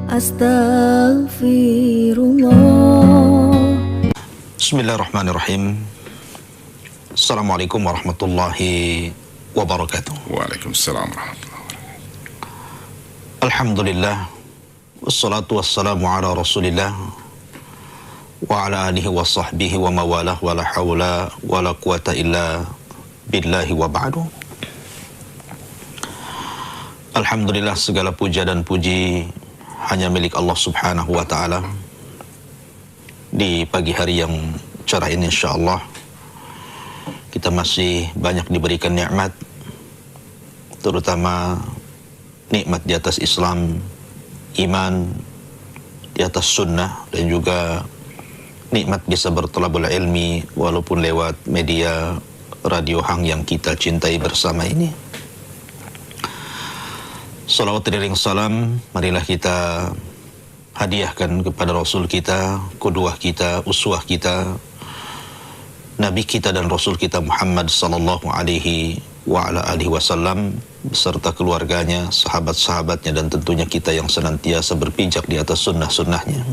Astaghfirullah. Bismillahirrahmanirrahim. Assalamualaikum warahmatullahi wabarakatuh. Waalaikumsalam warahmatullahi wabarakatuh. Alhamdulillah, wassalatu wassalamu ala rasulillah wa ala alihi wa sahbihi wa mawalah wa la hawla wa la quwata illa billahi wa ba'du. Alhamdulillah, segala puja dan puji hanya milik Allah subhanahu wa ta'ala. Di pagi hari yang cerah ini insyaallah kita masih banyak diberikan nikmat, terutama nikmat di atas Islam, iman, di atas sunnah, dan juga nikmat bisa bertolabul ilmi walaupun lewat media Radio Hang yang kita cintai bersama ini. Salawat dan salam marilah kita hadiahkan kepada Rasul kita, qudwah kita, uswah kita, Nabi kita dan Rasul kita Muhammad sallallahu alaihi wa ala alihi wasallam beserta keluarganya, sahabat-sahabatnya, dan tentunya kita yang senantiasa berpijak di atas sunnah-sunnahnya.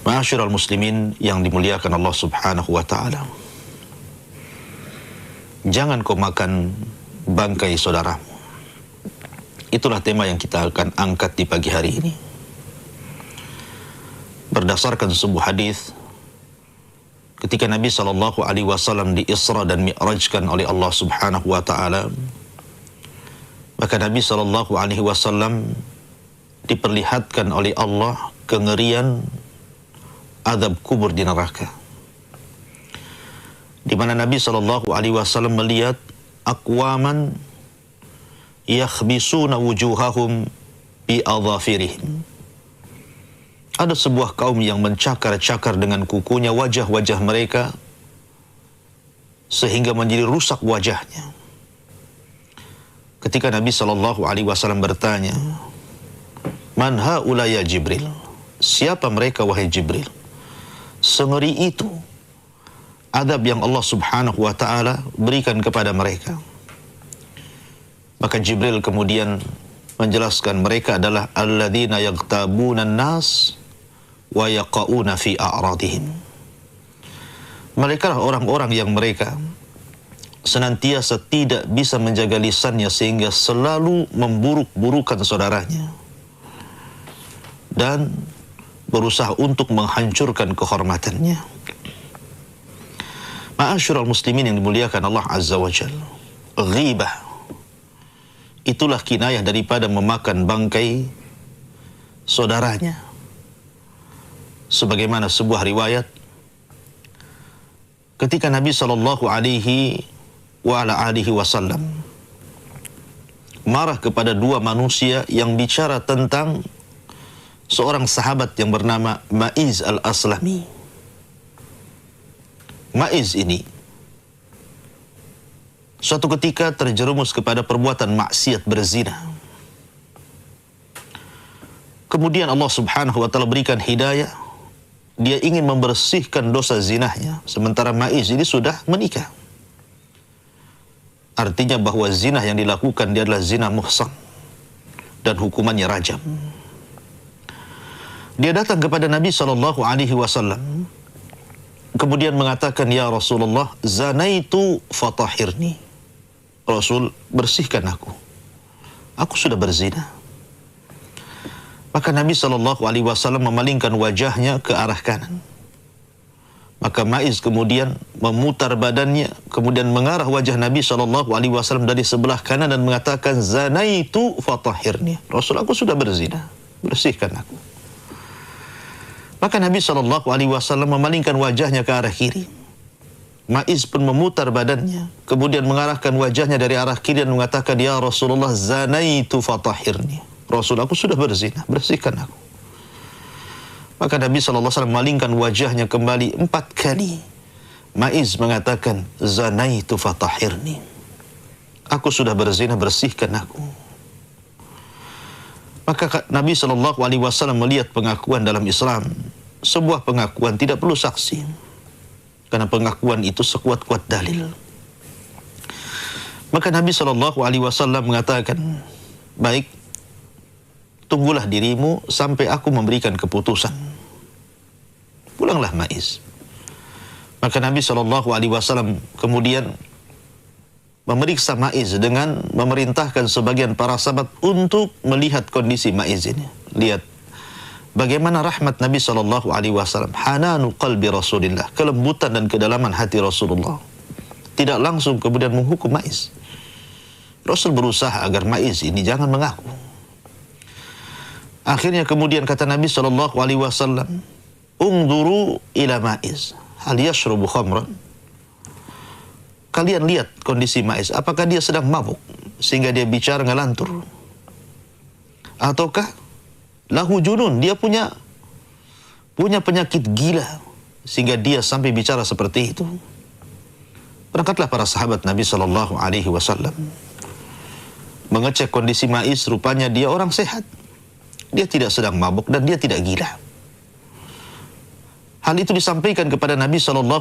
Ma'asyiral muslimin yang dimuliakan Allah subhanahu wa ta'ala, jangan kau makan bangkai saudaramu. Itulah tema yang kita akan angkat di pagi hari ini. Berdasarkan sebuah hadis, ketika Nabi SAW di Isra dan Mi'rajkan oleh Allah Subhanahu wa taala, maka Nabi SAW diperlihatkan oleh Allah kengerian azab kubur di neraka. Di mana Nabi SAW melihat aqwaman yakhbisuna wujuhahum bi adhafirihim. Ada sebuah kaum yang mencakar-cakar dengan kukunya wajah-wajah mereka sehingga menjadi rusak wajahnya. Ketika Nabi SAW bertanya, "Man haula ya Jibril?" Siapa mereka wahai Jibril? Sengeri itu adab yang Allah Subhanahu wa taala berikan kepada mereka. Maka Jibril kemudian menjelaskan mereka adalah alladzina yaghtabuna an-nas wa yaqauna fi a'radihim. Mereka lah orang-orang yang mereka senantiasa tidak bisa menjaga lisannya sehingga selalu memburuk-burukan saudaranya dan berusaha untuk menghancurkan kehormatannya. Ma'asyiral muslimin yang dimuliakan Allah Azza wa Jalla, ghibah itulah kinayah daripada memakan bangkai saudaranya. Sebagaimana sebuah riwayat, ketika Nabi sallallahu alaihi wasallam marah kepada dua manusia yang bicara tentang seorang sahabat yang bernama Ma'iz al-Aslami. Ma'iz ini suatu ketika terjerumus kepada perbuatan maksiat berzina. Kemudian Allah Subhanahu wa ta'ala berikan hidayah. Dia ingin membersihkan dosa zinahnya, sementara Ma'iz ini sudah menikah. Artinya bahwa zina yang dilakukan dia adalah zina muhsan dan hukumannya rajam. Dia datang kepada Nabi SAW, kemudian mengatakan, "Ya Rasulullah, zanaitu fatahirni." Rasul, bersihkan aku. Aku sudah berzina. Maka Nabi SAW memalingkan wajahnya ke arah kanan. Maka Ma'iz kemudian memutar badannya, kemudian mengarah wajah Nabi SAW dari sebelah kanan dan mengatakan, "Zanaitu fatahirni." Rasul, aku sudah berzina, bersihkan aku. Maka Nabi SAW memalingkan wajahnya ke arah kiri. Ma'iz pun memutar badannya, kemudian mengarahkan wajahnya dari arah kiri dan mengatakan, "Ya Rasulullah, zanaitu fatahirni." Rasul, aku sudah berzina, bersihkan aku. Maka Nabi SAW memalingkan wajahnya kembali 4 kali. Ma'iz mengatakan, "Zanaitu fatahirni." Aku sudah berzina, bersihkan aku. Maka Nabi SAW melihat pengakuan dalam Islam, sebuah pengakuan tidak perlu saksi. Karena pengakuan itu sekuat-kuat dalil. Maka Nabi SAW mengatakan, baik, tunggulah dirimu sampai aku memberikan keputusan. Pulanglah Ma'iz. Maka Nabi SAW kemudian memeriksa Ma'iz dengan memerintahkan sebagian para sahabat untuk melihat kondisi Ma'iz ini. Lihat bagaimana rahmat Nabi SAW, hananu qalbi Rasulillah, kelembutan dan kedalaman hati Rasulullah. Tidak langsung kemudian menghukum Ma'iz. Rasul berusaha agar Ma'iz ini jangan mengaku. Akhirnya kemudian kata Nabi SAW, ungduru ila Ma'iz, hal yashrubu khamran. Kalian lihat kondisi Ma'iz, apakah dia sedang mabuk sehingga dia bicara ngelantur, ataukah lahu junun, dia punya penyakit gila sehingga dia sampai bicara seperti itu. Berangkatlah para sahabat Nabi SAW mengecek kondisi Ma'iz. Rupanya dia orang sehat, dia tidak sedang mabuk dan dia tidak gila. Hal itu disampaikan kepada Nabi SAW.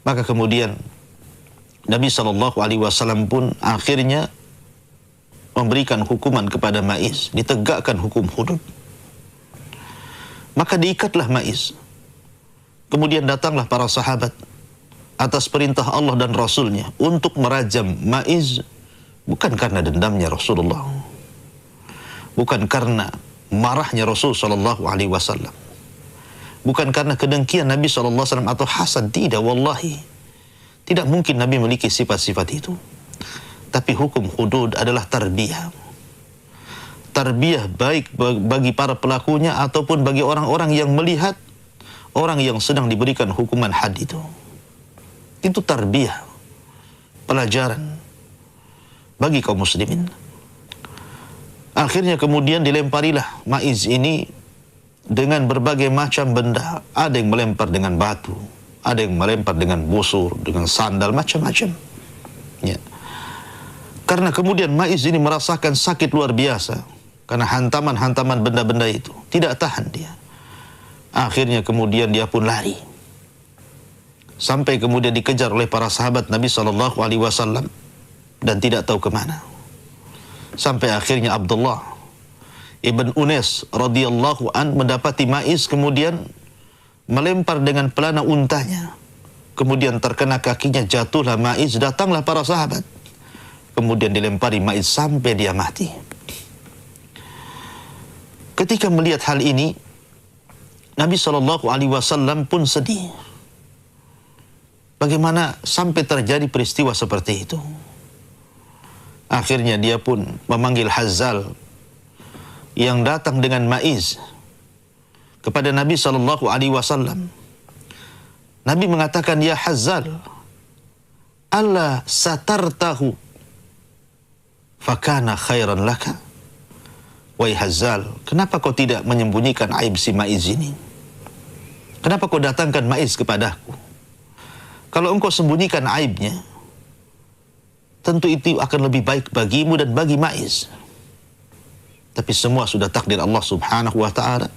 Maka kemudian Nabi SAW pun akhirnya memberikan hukuman kepada Ma'iz, ditegakkan hukum hudud. Maka diikatlah Ma'iz. Kemudian datanglah para sahabat atas perintah Allah dan Rasulnya untuk merajam Ma'iz, bukan karena dendamnya Rasulullah, bukan karena marahnya Rasul SAW, bukan karena kedengkian Nabi SAW atau hasad. Tidak, wallahi. Tidak mungkin Nabi memiliki sifat-sifat itu. Tapi hukum hudud adalah tarbiyah. Tarbiyah baik bagi para pelakunya ataupun bagi orang-orang yang melihat orang yang sedang diberikan hukuman had itu. Itu tarbiyah, pelajaran bagi kaum muslimin. Akhirnya kemudian dilemparilah Ma'iz ini dengan berbagai macam benda. Ada yang melempar dengan batu, ada yang melempar dengan busur, dengan sandal, macam-macam. Ya. Karena kemudian Ma'iz ini merasakan sakit luar biasa karena hantaman-hantaman benda-benda itu. Tidak tahan dia. Akhirnya kemudian dia pun lari. Sampai kemudian dikejar oleh para sahabat Nabi SAW dan tidak tahu kemana. Sampai akhirnya Abdullah ibn Unais radhiyallahu an mendapati Ma'iz kemudian melempar dengan pelana untanya. Kemudian terkena kakinya, jatuhlah Ma'iz. Datanglah para sahabat. Kemudian dilempari Ma'iz sampai dia mati. Ketika melihat hal ini, Nabi SAW pun sedih. Bagaimana sampai terjadi peristiwa seperti itu? Akhirnya dia pun memanggil Hazzal yang datang dengan Ma'iz kepada Nabi SAW. Nabi mengatakan, ya Hazzal, alla satartahu fakana khairan laka. Wahai Hazzal, kenapa kau tidak menyembunyikan aib si Ma'iz ini? Kenapa kau datangkan Ma'iz kepadaku? Kalau engkau sembunyikan aibnya, tentu itu akan lebih baik bagimu dan bagi Ma'iz. Tapi semua sudah takdir Allah Subhanahu wa ta'ala,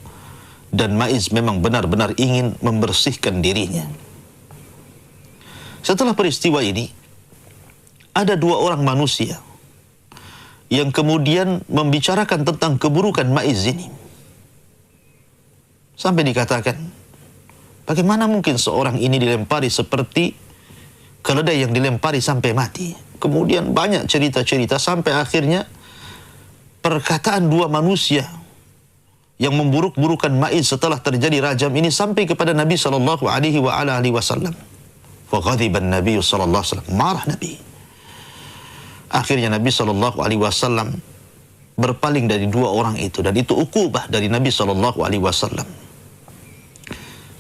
dan Ma'iz memang benar-benar ingin membersihkan dirinya. Setelah peristiwa ini, ada dua orang manusia yang kemudian membicarakan tentang keburukan Ma'iz ini. Sampai dikatakan, bagaimana mungkin seorang ini dilempari seperti keledai yang dilempari sampai mati? Kemudian banyak cerita-cerita sampai akhirnya perkataan dua manusia yang memburuk-burukan Ma'iz setelah terjadi rajam ini sampai kepada Nabi SAW. Faghadiban Nabi SAW, marah Nabi. Akhirnya Nabi SAW berpaling dari dua orang itu, dan itu ukubah dari Nabi SAW.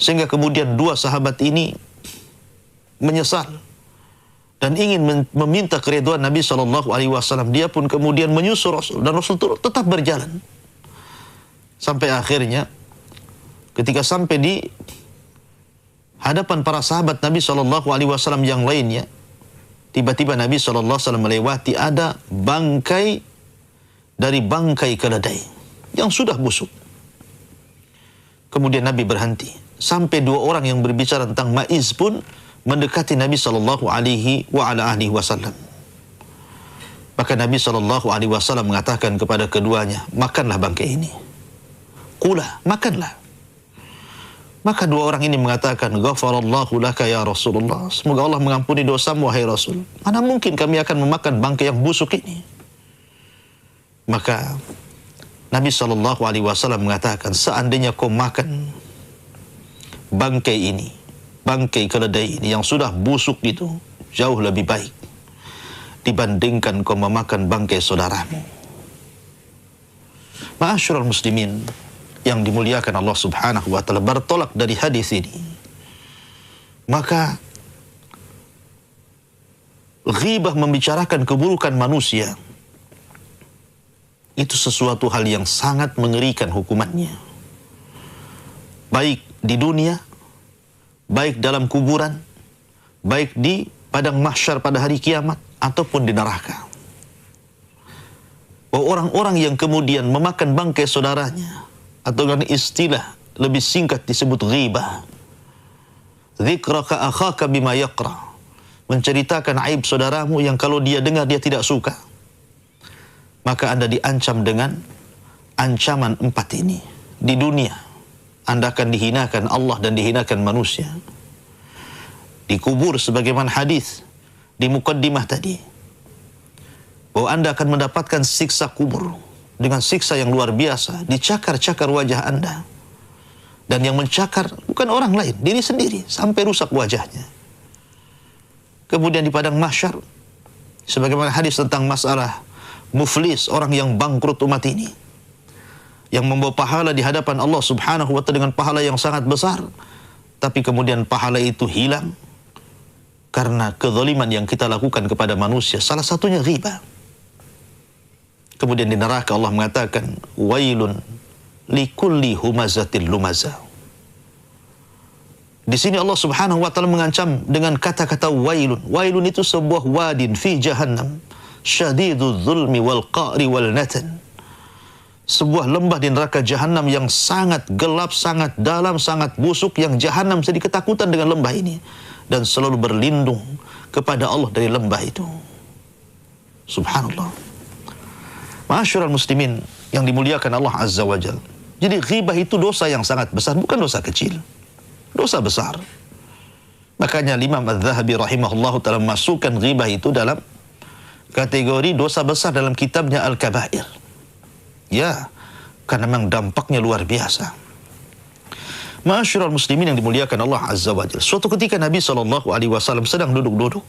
Sehingga kemudian dua sahabat ini menyesal dan ingin meminta keridhaan Nabi SAW. Dia pun kemudian menyusul Rasul, dan Rasul tetap berjalan. Sampai akhirnya ketika sampai di hadapan para sahabat Nabi SAW yang lainnya, tiba-tiba Nabi SAW melewati ada bangkai dari bangkai keledai yang sudah busuk. Kemudian Nabi berhenti. Sampai dua orang yang berbicara tentang Ma'iz pun mendekati Nabi SAW. Maka Nabi SAW mengatakan kepada keduanya, makanlah bangkai ini. Kula, makanlah. Maka dua orang ini mengatakan, ghafarallahu laka ya Rasulullah. Semoga Allah mengampuni dosamu, wahai Rasul. Mana mungkin kami akan memakan bangkai yang busuk ini? Maka Nabi SAW mengatakan, seandainya kau makan bangkai ini, bangkai keledai ini yang sudah busuk itu, jauh lebih baik dibandingkan kau memakan bangkai saudaramu. Ma'asyiral muslimin yang dimuliakan Allah Subhanahu wa taala, bertolak dari hadis ini, maka ghibah membicarakan keburukan manusia itu sesuatu hal yang sangat mengerikan hukumannya, baik di dunia, baik dalam kuburan, baik di padang mahsyar pada hari kiamat, ataupun di neraka. Bahwa orang-orang yang kemudian memakan bangkai saudaranya, atau dengan istilah lebih singkat disebut ghibah, dzikraka akhaka bima yaqra, menceritakan aib saudaramu yang kalau dia dengar dia tidak suka, maka Anda diancam dengan ancaman 4 ini. Di dunia Anda akan dihinakan Allah dan dihinakan manusia. Dikubur sebagaimana hadis di mukaddimah tadi, bahwa Anda akan mendapatkan siksa kubur dengan siksa yang luar biasa. Dicakar-cakar wajah Anda, dan yang mencakar bukan orang lain, diri sendiri, sampai rusak wajahnya. Kemudian di padang mahsyar, sebagaimana hadis tentang masalah muflis, orang yang bangkrut umat ini, yang membawa pahala di hadapan Allah Subhanahu wa taala dengan pahala yang sangat besar, tapi kemudian pahala itu hilang karena kezaliman yang kita lakukan kepada manusia, salah satunya ghibah. Kemudian di neraka Allah mengatakan, wailun likulli humazatil lumazah. Di sini Allah Subhanahu wa taala mengancam dengan kata-kata wailun. Wailun itu sebuah wadin fi jahannam, syadidul zulmi wal qa'ri wal natan. Sebuah lembah di neraka jahanam yang sangat gelap, sangat dalam, sangat busuk, yang jahanam jadi ketakutan dengan lembah ini dan selalu berlindung kepada Allah dari lembah itu. Subhanallah. Ma'asyiral muslimin yang dimuliakan Allah Azza wa Jalla. Jadi ghibah itu dosa yang sangat besar, bukan dosa kecil. Dosa besar. Makanya Imam Az-Zahabi rahimahullah ta'ala masukkan ghibah itu dalam kategori dosa besar dalam kitabnya Al-Kabair. Ya, karena memang dampaknya luar biasa. Ma'asyiral muslimin yang dimuliakan Allah Azza wa Jalla. Suatu ketika Nabi SAW sedang duduk-duduk,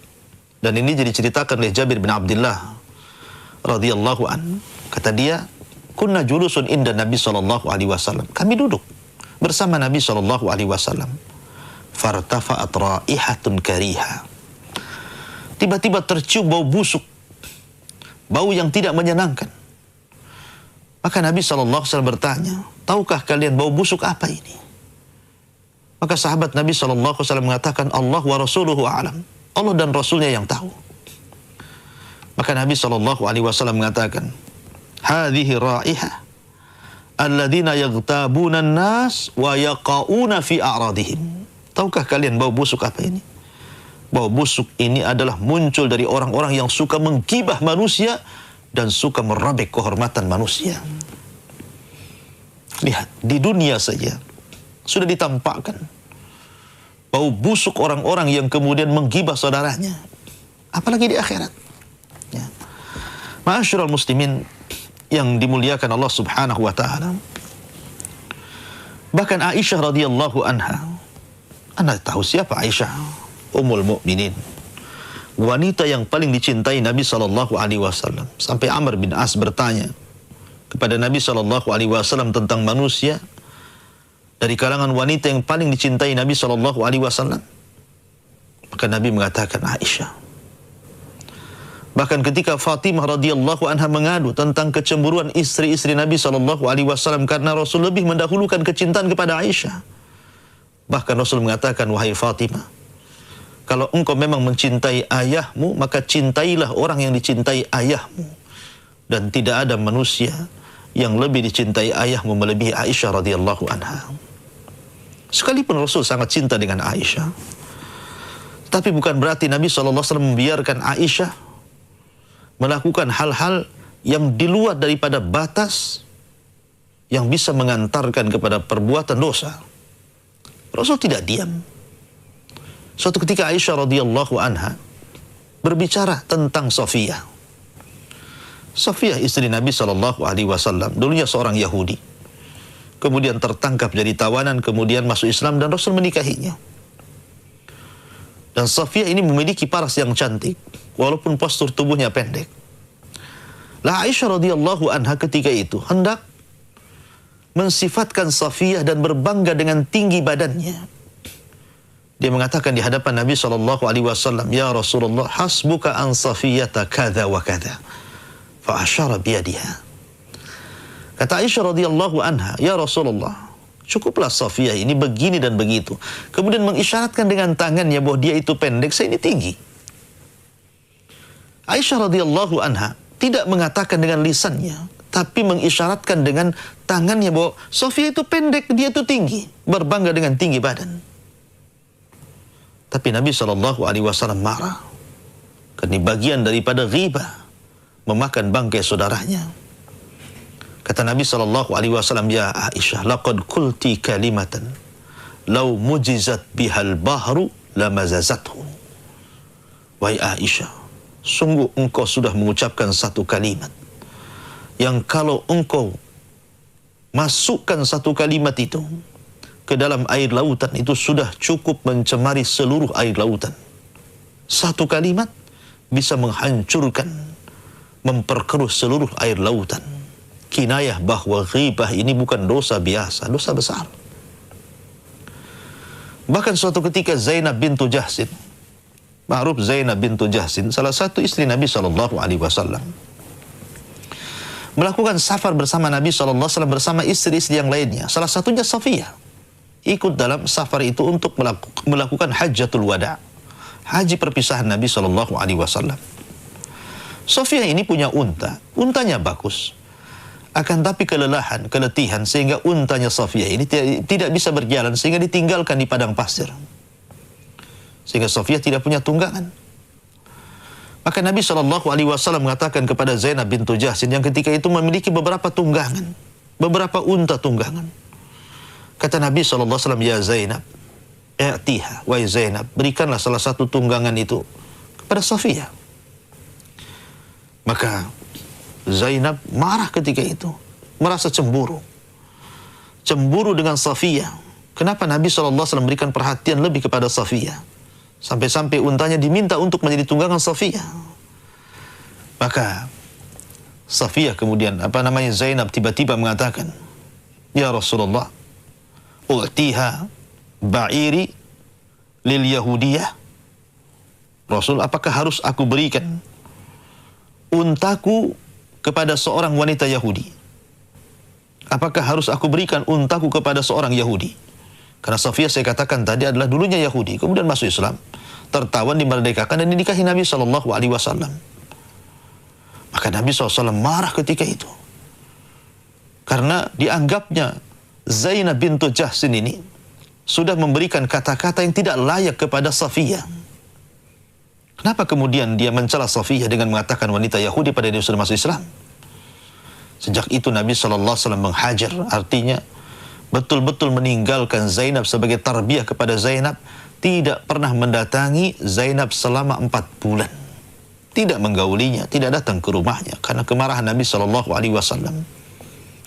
dan ini jadi ceritakan oleh Jabir bin Abdullah radhiyallahu an. Kata dia, kunna julusun inda Nabi SAW. Kami duduk bersama Nabi SAW. Fartafa'at raihatun kariha. Tiba-tiba tercium bau busuk, bau yang tidak menyenangkan. Maka Nabi SAW bertanya, tahukah kalian bau busuk apa ini? Maka sahabat Nabi SAW mengatakan, Allah wa rasuluhu a'lam. Allah dan Rasulnya yang tahu. Maka Nabi SAW mengatakan, hadhihi ra'ihah alladhina yaghtabuna an-nas wa yaqa'una fi a'radihim. Tahukah kalian bau busuk apa ini? Bau busuk ini adalah muncul dari orang-orang yang suka menggibah manusia dan suka merobek kehormatan manusia. Lihat, di dunia saja sudah ditampakkan bau busuk orang-orang yang kemudian menggibah saudaranya, apalagi di akhirat. Ya. Ma'asyiral muslimin yang dimuliakan Allah Subhanahu wa taala. Bahkan Aisyah radhiyallahu anha, Anda tahu siapa Aisyah? Ummul Mukminin, wanita yang paling dicintai Nabi SAW. Sampai Amr bin As bertanya kepada Nabi SAW tentang manusia dari kalangan wanita yang paling dicintai Nabi SAW. Maka Nabi mengatakan Aisyah. Bahkan ketika Fatimah radhiyallahu anha mengadu tentang kecemburuan istri-istri Nabi SAW karena Rasul lebih mendahulukan kecintaan kepada Aisyah, bahkan Rasul mengatakan, wahai Fatimah, kalau engkau memang mencintai ayahmu, maka cintailah orang yang dicintai ayahmu. Dan tidak ada manusia yang lebih dicintai ayahmu melebihi Aisyah radhiyallahu anha. Sekalipun Rasul sangat cinta dengan Aisyah, tapi bukan berarti Nabi SAW membiarkan Aisyah melakukan hal-hal yang di luar daripada batas yang bisa mengantarkan kepada perbuatan dosa. Rasul tidak diam. Suatu ketika Aisyah radhiyallahu anha berbicara tentang Safiyah. Safiyah istri Nabi SAW, dulunya seorang Yahudi. Kemudian tertangkap jadi tawanan, kemudian masuk Islam dan Rasul menikahinya. Dan Safiyah ini memiliki paras yang cantik, walaupun postur tubuhnya pendek. Lah Aisyah radhiyallahu anha ketika itu hendak mensifatkan Safiyah dan berbangga dengan tinggi badannya. Dia mengatakan di hadapan Nabi SAW, "Ya Rasulullah, hasbuka an Safiyata kadza wa kadza." Fa asyara biyadiha. Kata Aisyah radhiyallahu anha, "Ya Rasulullah, cukuplah Safiyah ini begini dan begitu." Kemudian mengisyaratkan dengan tangannya bahwa dia itu pendek, saya ini tinggi. Aisyah radhiyallahu anha tidak mengatakan dengan lisannya, tapi mengisyaratkan dengan tangannya bahwa Safiyah itu pendek, dia itu tinggi, berbangga dengan tinggi badan. Tapi Nabi SAW marah. Karena bagian daripada ghibah, memakan bangkai saudaranya. Kata Nabi SAW, "Ya Aisyah, laqad qulti kalimatan law mujizat bihal bahru lamazazathu." Wahai Aisyah, sungguh engkau sudah mengucapkan satu kalimat yang kalau engkau masukkan satu kalimat itu ke dalam air lautan, itu sudah cukup mencemari seluruh air lautan. Satu kalimat bisa menghancurkan, memperkeruh seluruh air lautan. Kinayah bahwa ghibah ini bukan dosa biasa, dosa besar. Bahkan suatu ketika Zainab bintu Jahsin, ma'ruf Zainab bintu Jahsin, salah satu istri Nabi SAW, melakukan safar bersama Nabi SAW bersama istri-istri yang lainnya. Salah satunya Safiyah. Ikut dalam safar itu untuk melakukan hajjatul wada', haji perpisahan Nabi SAW. Safiyah ini punya unta. Untanya bagus. Akan tapi kelelahan, keletihan, sehingga untanya Safiyah ini tidak bisa berjalan, sehingga ditinggalkan di padang pasir. Sehingga Safiyah tidak punya tunggangan. Maka Nabi SAW mengatakan kepada Zainab bintu Jahsin yang ketika itu memiliki beberapa tunggangan, beberapa unta tunggangan. Kata Nabi SAW, "Ya Zainab, i'tiha, wahai Zainab, berikanlah salah satu tunggangan itu kepada Safiyah." Maka Zainab marah ketika itu, merasa cemburu. Cemburu dengan Safiyah. Kenapa Nabi SAW memberikan perhatian lebih kepada Safiyah? Sampai-sampai untanya diminta untuk menjadi tunggangan Safiyah. Maka Safiyah kemudian, Zainab tiba-tiba mengatakan, "Ya Rasulullah, u'tiha ba'iri lil Yahudiyah." Rasul, apakah harus aku berikan untaku kepada seorang wanita Yahudi? Apakah harus aku berikan untaku kepada seorang Yahudi? Karena Safiyah saya katakan tadi adalah dulunya Yahudi, kemudian masuk Islam, tertawan, dimerdekakan, dan dinikahi Nabi SAW. Maka Nabi SAW marah ketika itu. Karena dianggapnya Zainab bintu Jahsin ini sudah memberikan kata-kata yang tidak layak kepada Safiyah. Kenapa kemudian dia mencela Safiyah dengan mengatakan wanita Yahudi pada dia sudah masuk Islam? Sejak itu Nabi SAW menghajar, artinya betul-betul meninggalkan Zainab sebagai tarbiyah kepada Zainab, tidak pernah mendatangi Zainab selama 4 bulan. Tidak menggaulinya, tidak datang ke rumahnya karena kemarahan Nabi SAW.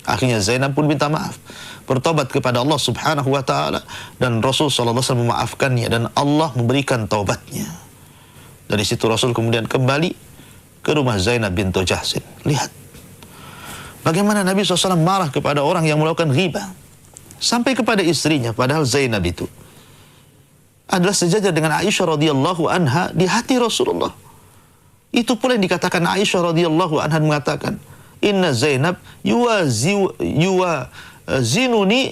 Akhirnya Zainab pun minta maaf, bertobat kepada Allah Subhanahu wa taala, dan Rasul SAW memaafkannya dan Allah memberikan taubatnya. Dari situ Rasul kemudian kembali ke rumah Zainab bintu Jahsin. Lihat bagaimana Nabi SAW marah kepada orang yang melakukan ghibah sampai kepada istrinya, padahal Zainab itu adalah sejajar dengan Aisyah radhiyallahu anha di hati Rasulullah. Itu pula yang dikatakan Aisyah radhiyallahu anha, mengatakan, "Inna Zainab zinuni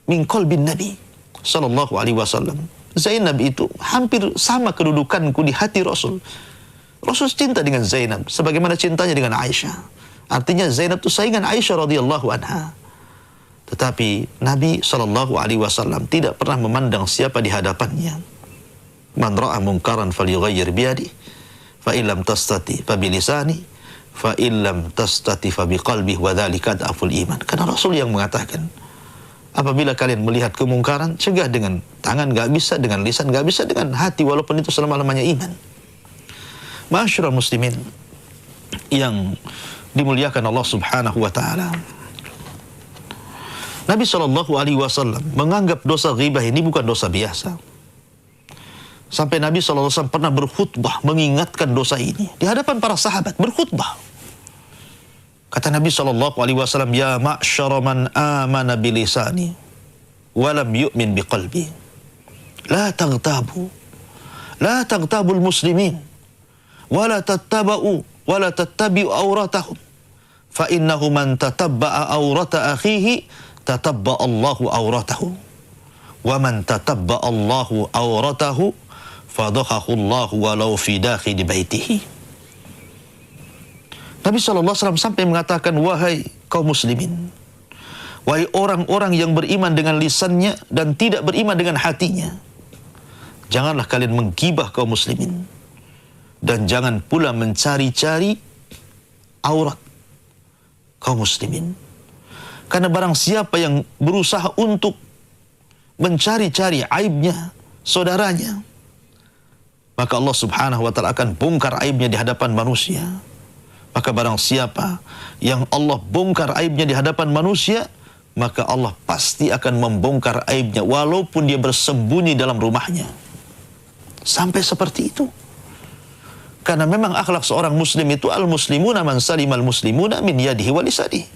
min qalbin Nabi sallallahu alaihi wasallam." Zainab itu hampir sama kedudukanku di hati Rasul. Rasul cinta dengan Zainab sebagaimana cintanya dengan Aisyah. Artinya Zainab itu saingan Aisyah radhiyallahu anha. Tetapi Nabi sallallahu alaihi wasallam tidak pernah memandang siapa di hadapannya. Man ra'a munkaran falyughayyir biyadihi, fa illam tastati fa bilisani, fa illam tastati fa biqalbi wa dzalika adaful iman. Karena Rasul yang mengatakan, apabila kalian melihat kemungkaran, cegah dengan tangan nggak bisa, dengan lisan nggak bisa, dengan hati, walaupun itu selama-lamanya iman. Ma'asyiral muslimin yang dimuliakan Allah Subhanahu wa taala. Nabi SAW menganggap dosa ghibah ini bukan dosa biasa. Sampai Nabi SAW pernah berkhutbah mengingatkan dosa ini di hadapan para sahabat, berkhutbah. Kata Nabi SAW, ya ma'syara man amana bilisani walam yu'min biqalbi, la taghtabul muslimin wala tattabi'u awratahum, fa innahu man tatabba'a awrata akhihi tatabba Allahu awratahu, wa man tatabba Allahu awratahu fadhahahu Allahu walau fi dakhil baitihi. Nabi SAW sampai mengatakan, wahai kaum muslimin, wahai orang-orang yang beriman dengan lisannya dan tidak beriman dengan hatinya, janganlah kalian menggibah kaum muslimin, dan jangan pula mencari-cari aurat kaum muslimin. Karena barang siapa yang berusaha untuk mencari-cari aibnya saudaranya, maka Allah Subhanahu wa ta'ala akan bongkar aibnya di hadapan manusia. Maka barang siapa yang Allah bongkar aibnya di hadapan manusia, maka Allah pasti akan membongkar aibnya walaupun dia bersembunyi dalam rumahnya. Sampai seperti itu. Karena memang akhlak seorang muslim itu, al-muslimuna man salimal muslimuna min yadihi wa lisanihi.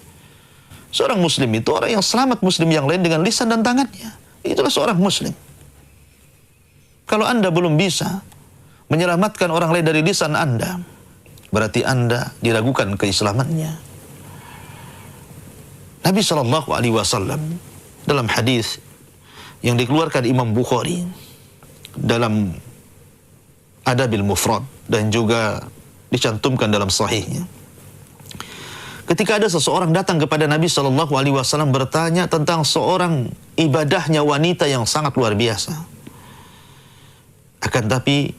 Seorang muslim itu orang yang selamat muslim yang lain dengan lisan dan tangannya. Itulah seorang muslim. Kalau Anda belum bisa menyelamatkan orang lain dari lisan Anda, berarti Anda diragukan keislamannya. Nabi SAW dalam hadis yang dikeluarkan Imam Bukhari dalam Adabil Mufrad dan juga dicantumkan dalam sahihnya, ketika ada seseorang datang kepada Nabi SAW bertanya tentang seorang ibadahnya wanita yang sangat luar biasa, akan tapi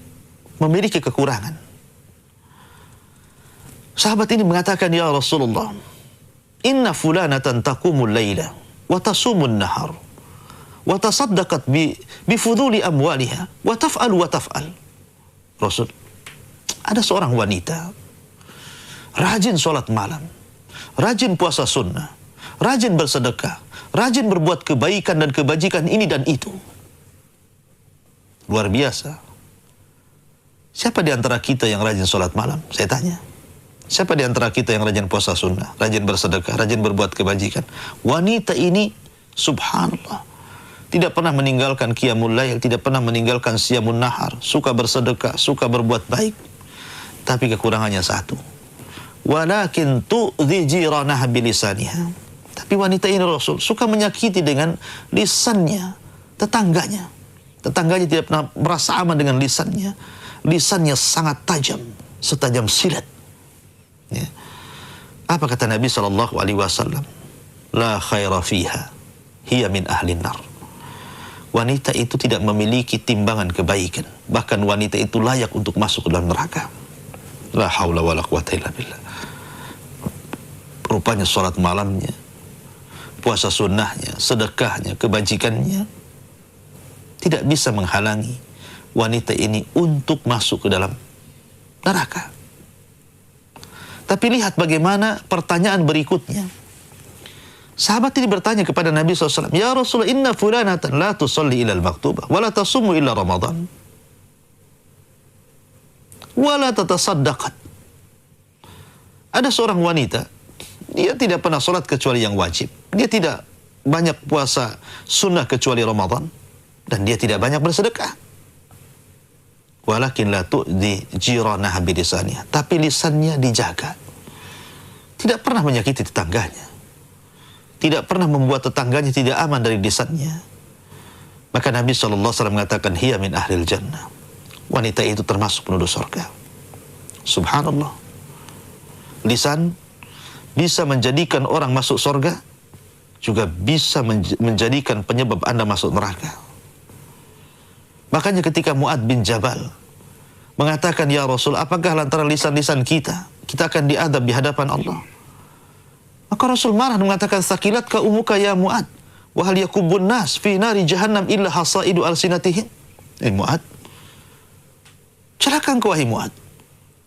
memiliki kekurangan. Sahabat ini mengatakan, ya Rasulullah, inna fulanatan taqumul laila wa tasumun nahar wa tasaddaqat bi fuduli amwaliha wa taf'al wa taf'al. Rasul, ada seorang wanita rajin sholat malam, rajin puasa sunnah, rajin bersedekah, rajin berbuat kebaikan dan kebajikan ini dan itu. Luar biasa. Siapa di antara kita yang rajin sholat malam? Saya tanya. Siapa di antara kita yang rajin puasa sunnah, rajin bersedekah, rajin berbuat kebajikan? Wanita ini, subhanallah, tidak pernah meninggalkan qiyamul lail, tidak pernah meninggalkan siyamun nahar, suka bersedekah, suka berbuat baik. Tapi kekurangannya satu. Walakin tu'dhi jiranaha bilisaniha. Tapi wanita ini Rasul suka menyakiti dengan lisannya, tetangganya. Tetangganya tidak pernah merasa aman dengan lisannya. Lisannya sangat tajam, setajam silet. Ya. Apa kata Nabi SAW? La khaira fiha, hiya min ahlin nar. Wanita itu tidak memiliki timbangan kebaikan. Bahkan wanita itu layak untuk masuk ke dalam neraka. La haula wa la quwata illa billah. Rupanya sholat malamnya, puasa sunnahnya, sedekahnya, kebajikannya tidak bisa menghalangi wanita ini untuk masuk ke dalam neraka. Tapi lihat bagaimana pertanyaan berikutnya. Sahabat ini bertanya kepada Nabi SAW, ya Rasulullah, inna fulanatan la tusalli ila al-maktubah wa la tasumu illa Ramadan wa la tatasaddaqat. Ada seorang wanita, dia tidak pernah sholat kecuali yang wajib. Dia tidak banyak puasa sunnah kecuali Ramadan. Dan dia tidak banyak bersedekah. Walakin la tu'di jiranah bilisaniha. Tapi lisannya dijaga. Tidak pernah menyakiti tetangganya. Tidak pernah membuat tetangganya tidak aman dari lisannya. Maka Nabi SAW mengatakan, hiya min ahlil jannah. Wanita itu termasuk penduduk surga. Subhanallah. Lisan bisa menjadikan orang masuk surga, juga bisa menjadikan penyebab Anda masuk neraka. Makanya ketika Mu'adz bin Jabal mengatakan, ya Rasul, apakah lantaran lisan-lisan kita kita akan diadab di hadapan Allah. Maka Rasul marah dan mengatakan, sakilatka umuka ya Mu'ad, wa hal yakubun nas fi nari jahannam illa hasaidu alsinatihim. Mu'ad, celaka engkau wahai Mu'ad.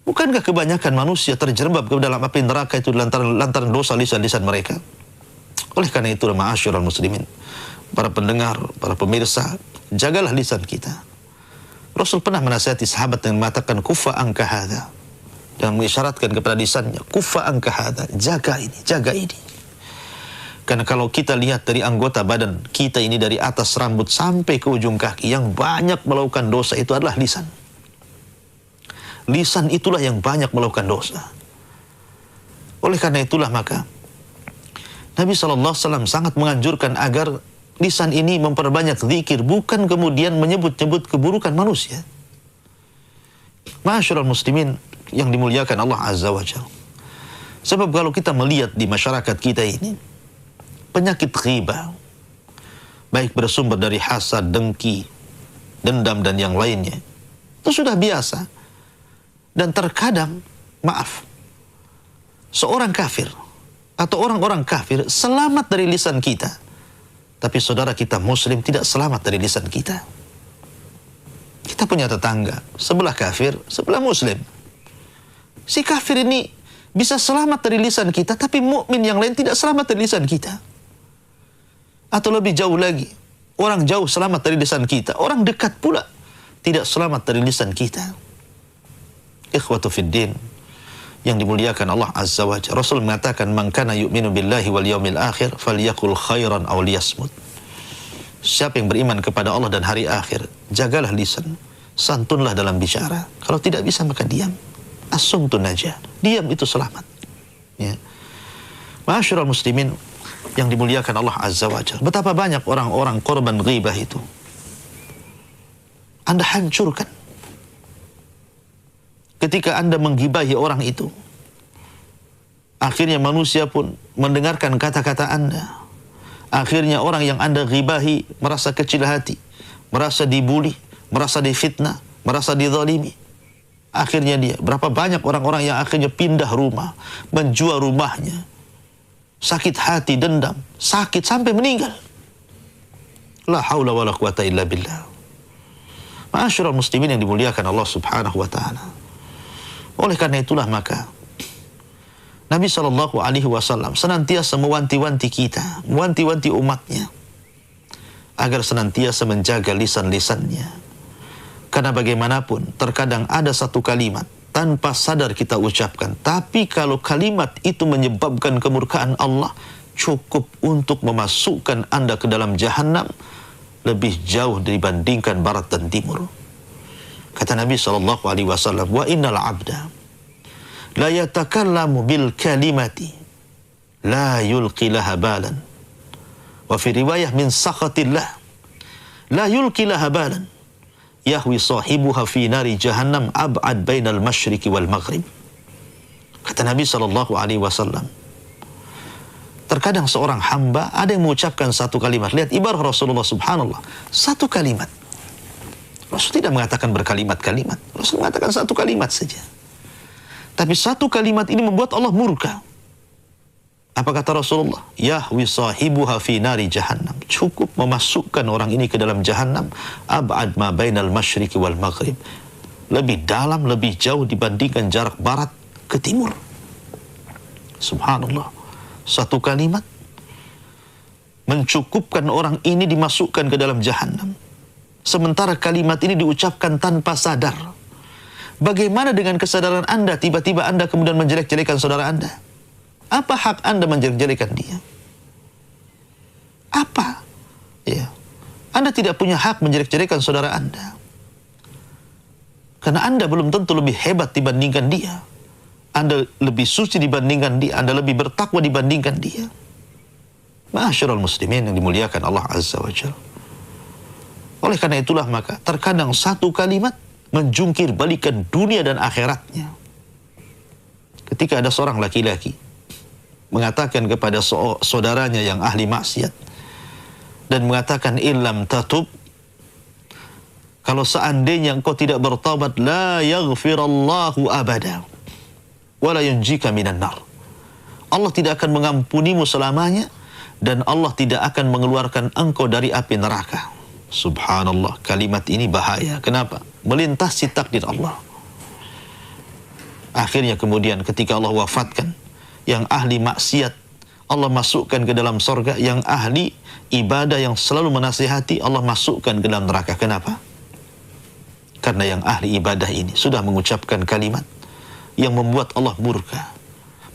Bukankah kebanyakan manusia terjerembab ke dalam api neraka itu lantaran dosa lisan-lisan mereka? Oleh karena itu, ma'asyiral muslimin, para pendengar, para pemirsa, jagalah lisan kita. Rasul pernah menasihati sahabat yang mengatakan, kufa angka hadha, dan mengisyaratkan kepada lisannya, kufa angka hadha, jaga ini, jaga ini. Karena kalau kita lihat dari anggota badan kita ini, dari atas rambut sampai ke ujung kaki, yang banyak melakukan dosa itu adalah lisan. Lisan itulah yang banyak melakukan dosa. Oleh karena itulah maka Nabi SAW sangat menganjurkan agar lisan ini memperbanyak zikir, bukan kemudian menyebut-nyebut keburukan manusia. Ma'asyiral muslimin yang dimuliakan Allah Azza wa Jalla. Sebab kalau kita melihat di masyarakat kita ini, penyakit ghibah, baik bersumber dari hasad, dengki, dendam, dan yang lainnya, itu sudah biasa. Dan terkadang, maaf, seorang kafir atau orang-orang kafir selamat dari lisan kita, tapi saudara kita muslim tidak selamat dari lisan kita. Kita punya tetangga, sebelah kafir, sebelah muslim. Si kafir ini bisa selamat dari lisan kita, tapi mukmin yang lain tidak selamat dari lisan kita. Atau lebih jauh lagi, orang jauh selamat dari lisan kita, orang dekat pula tidak selamat dari lisan kita. Ikhwatu fiddin yang dimuliakan Allah Azza wa Jalla, Rasul mengatakan, man kana yu'minu billahi wal yaumil akhir falyaqul khairan aw liyasmut. Siapa yang beriman kepada Allah dan hari akhir, jagalah lisan, santunlah dalam bicara. Kalau tidak bisa maka diam. As-sumtu najah, diam itu selamat. Ya. Ma'asyiral muslimin yang dimuliakan Allah Azza wa Jalla, betapa banyak orang-orang korban ghibah itu Anda hancurkan ketika Anda menggibahi orang itu. Akhirnya manusia pun mendengarkan kata-kata Anda. Akhirnya orang yang Anda gibahi merasa kecil hati, merasa dibuli, merasa difitnah, merasa dizalimi. Akhirnya dia, berapa banyak orang-orang yang akhirnya pindah rumah, menjual rumahnya, sakit hati, dendam, sakit sampai meninggal. La haula wa la quwata illa billah. Ma'asyiral muslimin yang dimuliakan Allah Subhanahu wa ta'ala. Oleh karena itulah maka Nabi SAW senantiasa mewanti-wanti kita, mewanti-wanti umatnya agar senantiasa menjaga lisan-lisannya. Karena bagaimanapun terkadang ada satu kalimat tanpa sadar kita ucapkan, tapi kalau kalimat itu menyebabkan kemurkaan Allah, cukup untuk memasukkan Anda ke dalam jahanam lebih jauh dibandingkan barat dan timur. Kata Nabi SAW, wa innal abda la yatakallamu bil kalimati la yulqi laha balan. Wa fi riwayah min sakhatillah la yulqi laha balan yahwi sahibuha fi nari jahannam ab'ad bainal masyriqi wal maghrib. Kata Nabi SAW, terkadang seorang hamba ada yang mengucapkan satu kalimat. Lihat ibarat Rasulullah, subhanallah, satu kalimat. Rasul tidak mengatakan berkalimat-kalimat. Rasul mengatakan satu kalimat saja. Tapi satu kalimat ini membuat Allah murka. Apa kata Rasulullah? Yahwi sahibuha fi nari jahannam. Cukup memasukkan orang ini ke dalam jahannam. Ab'ad ma bainal masyriqi wal maghrib. Lebih dalam, lebih jauh dibandingkan jarak barat ke timur. Subhanallah. Satu kalimat mencukupkan orang ini dimasukkan ke dalam jahannam. Sementara kalimat ini diucapkan tanpa sadar. Bagaimana dengan kesadaran Anda? Tiba-tiba Anda kemudian menjelek-jelekan saudara Anda. Apa hak Anda menjelek-jelekan dia? Apa? Ya. Anda tidak punya hak menjelek-jelekan saudara Anda. Karena Anda belum tentu lebih hebat dibandingkan dia. Anda lebih suci dibandingkan dia. Anda lebih bertakwa dibandingkan dia. Ma'asyiral muslimin yang dimuliakan Allah Azza wa Jalla. Oleh karena itulah maka terkadang satu kalimat menjungkir balikan dunia dan akhiratnya. Ketika ada seorang laki-laki mengatakan kepada saudaranya yang ahli maksiat dan mengatakan illam tatub, kalau seandainya engkau tidak bertaubat, la yaghfirallahu abada, wa la yunjika minan nar. Allah tidak akan mengampunimu selamanya dan Allah tidak akan mengeluarkan engkau dari api neraka. Subhanallah, kalimat ini bahaya. Kenapa? Melintasi takdir Allah. Akhirnya kemudian ketika Allah wafatkan, yang ahli maksiat Allah masukkan ke dalam surga, yang ahli ibadah yang selalu menasihati Allah masukkan ke dalam neraka. Kenapa? Karena yang ahli ibadah ini sudah mengucapkan kalimat yang membuat Allah murka,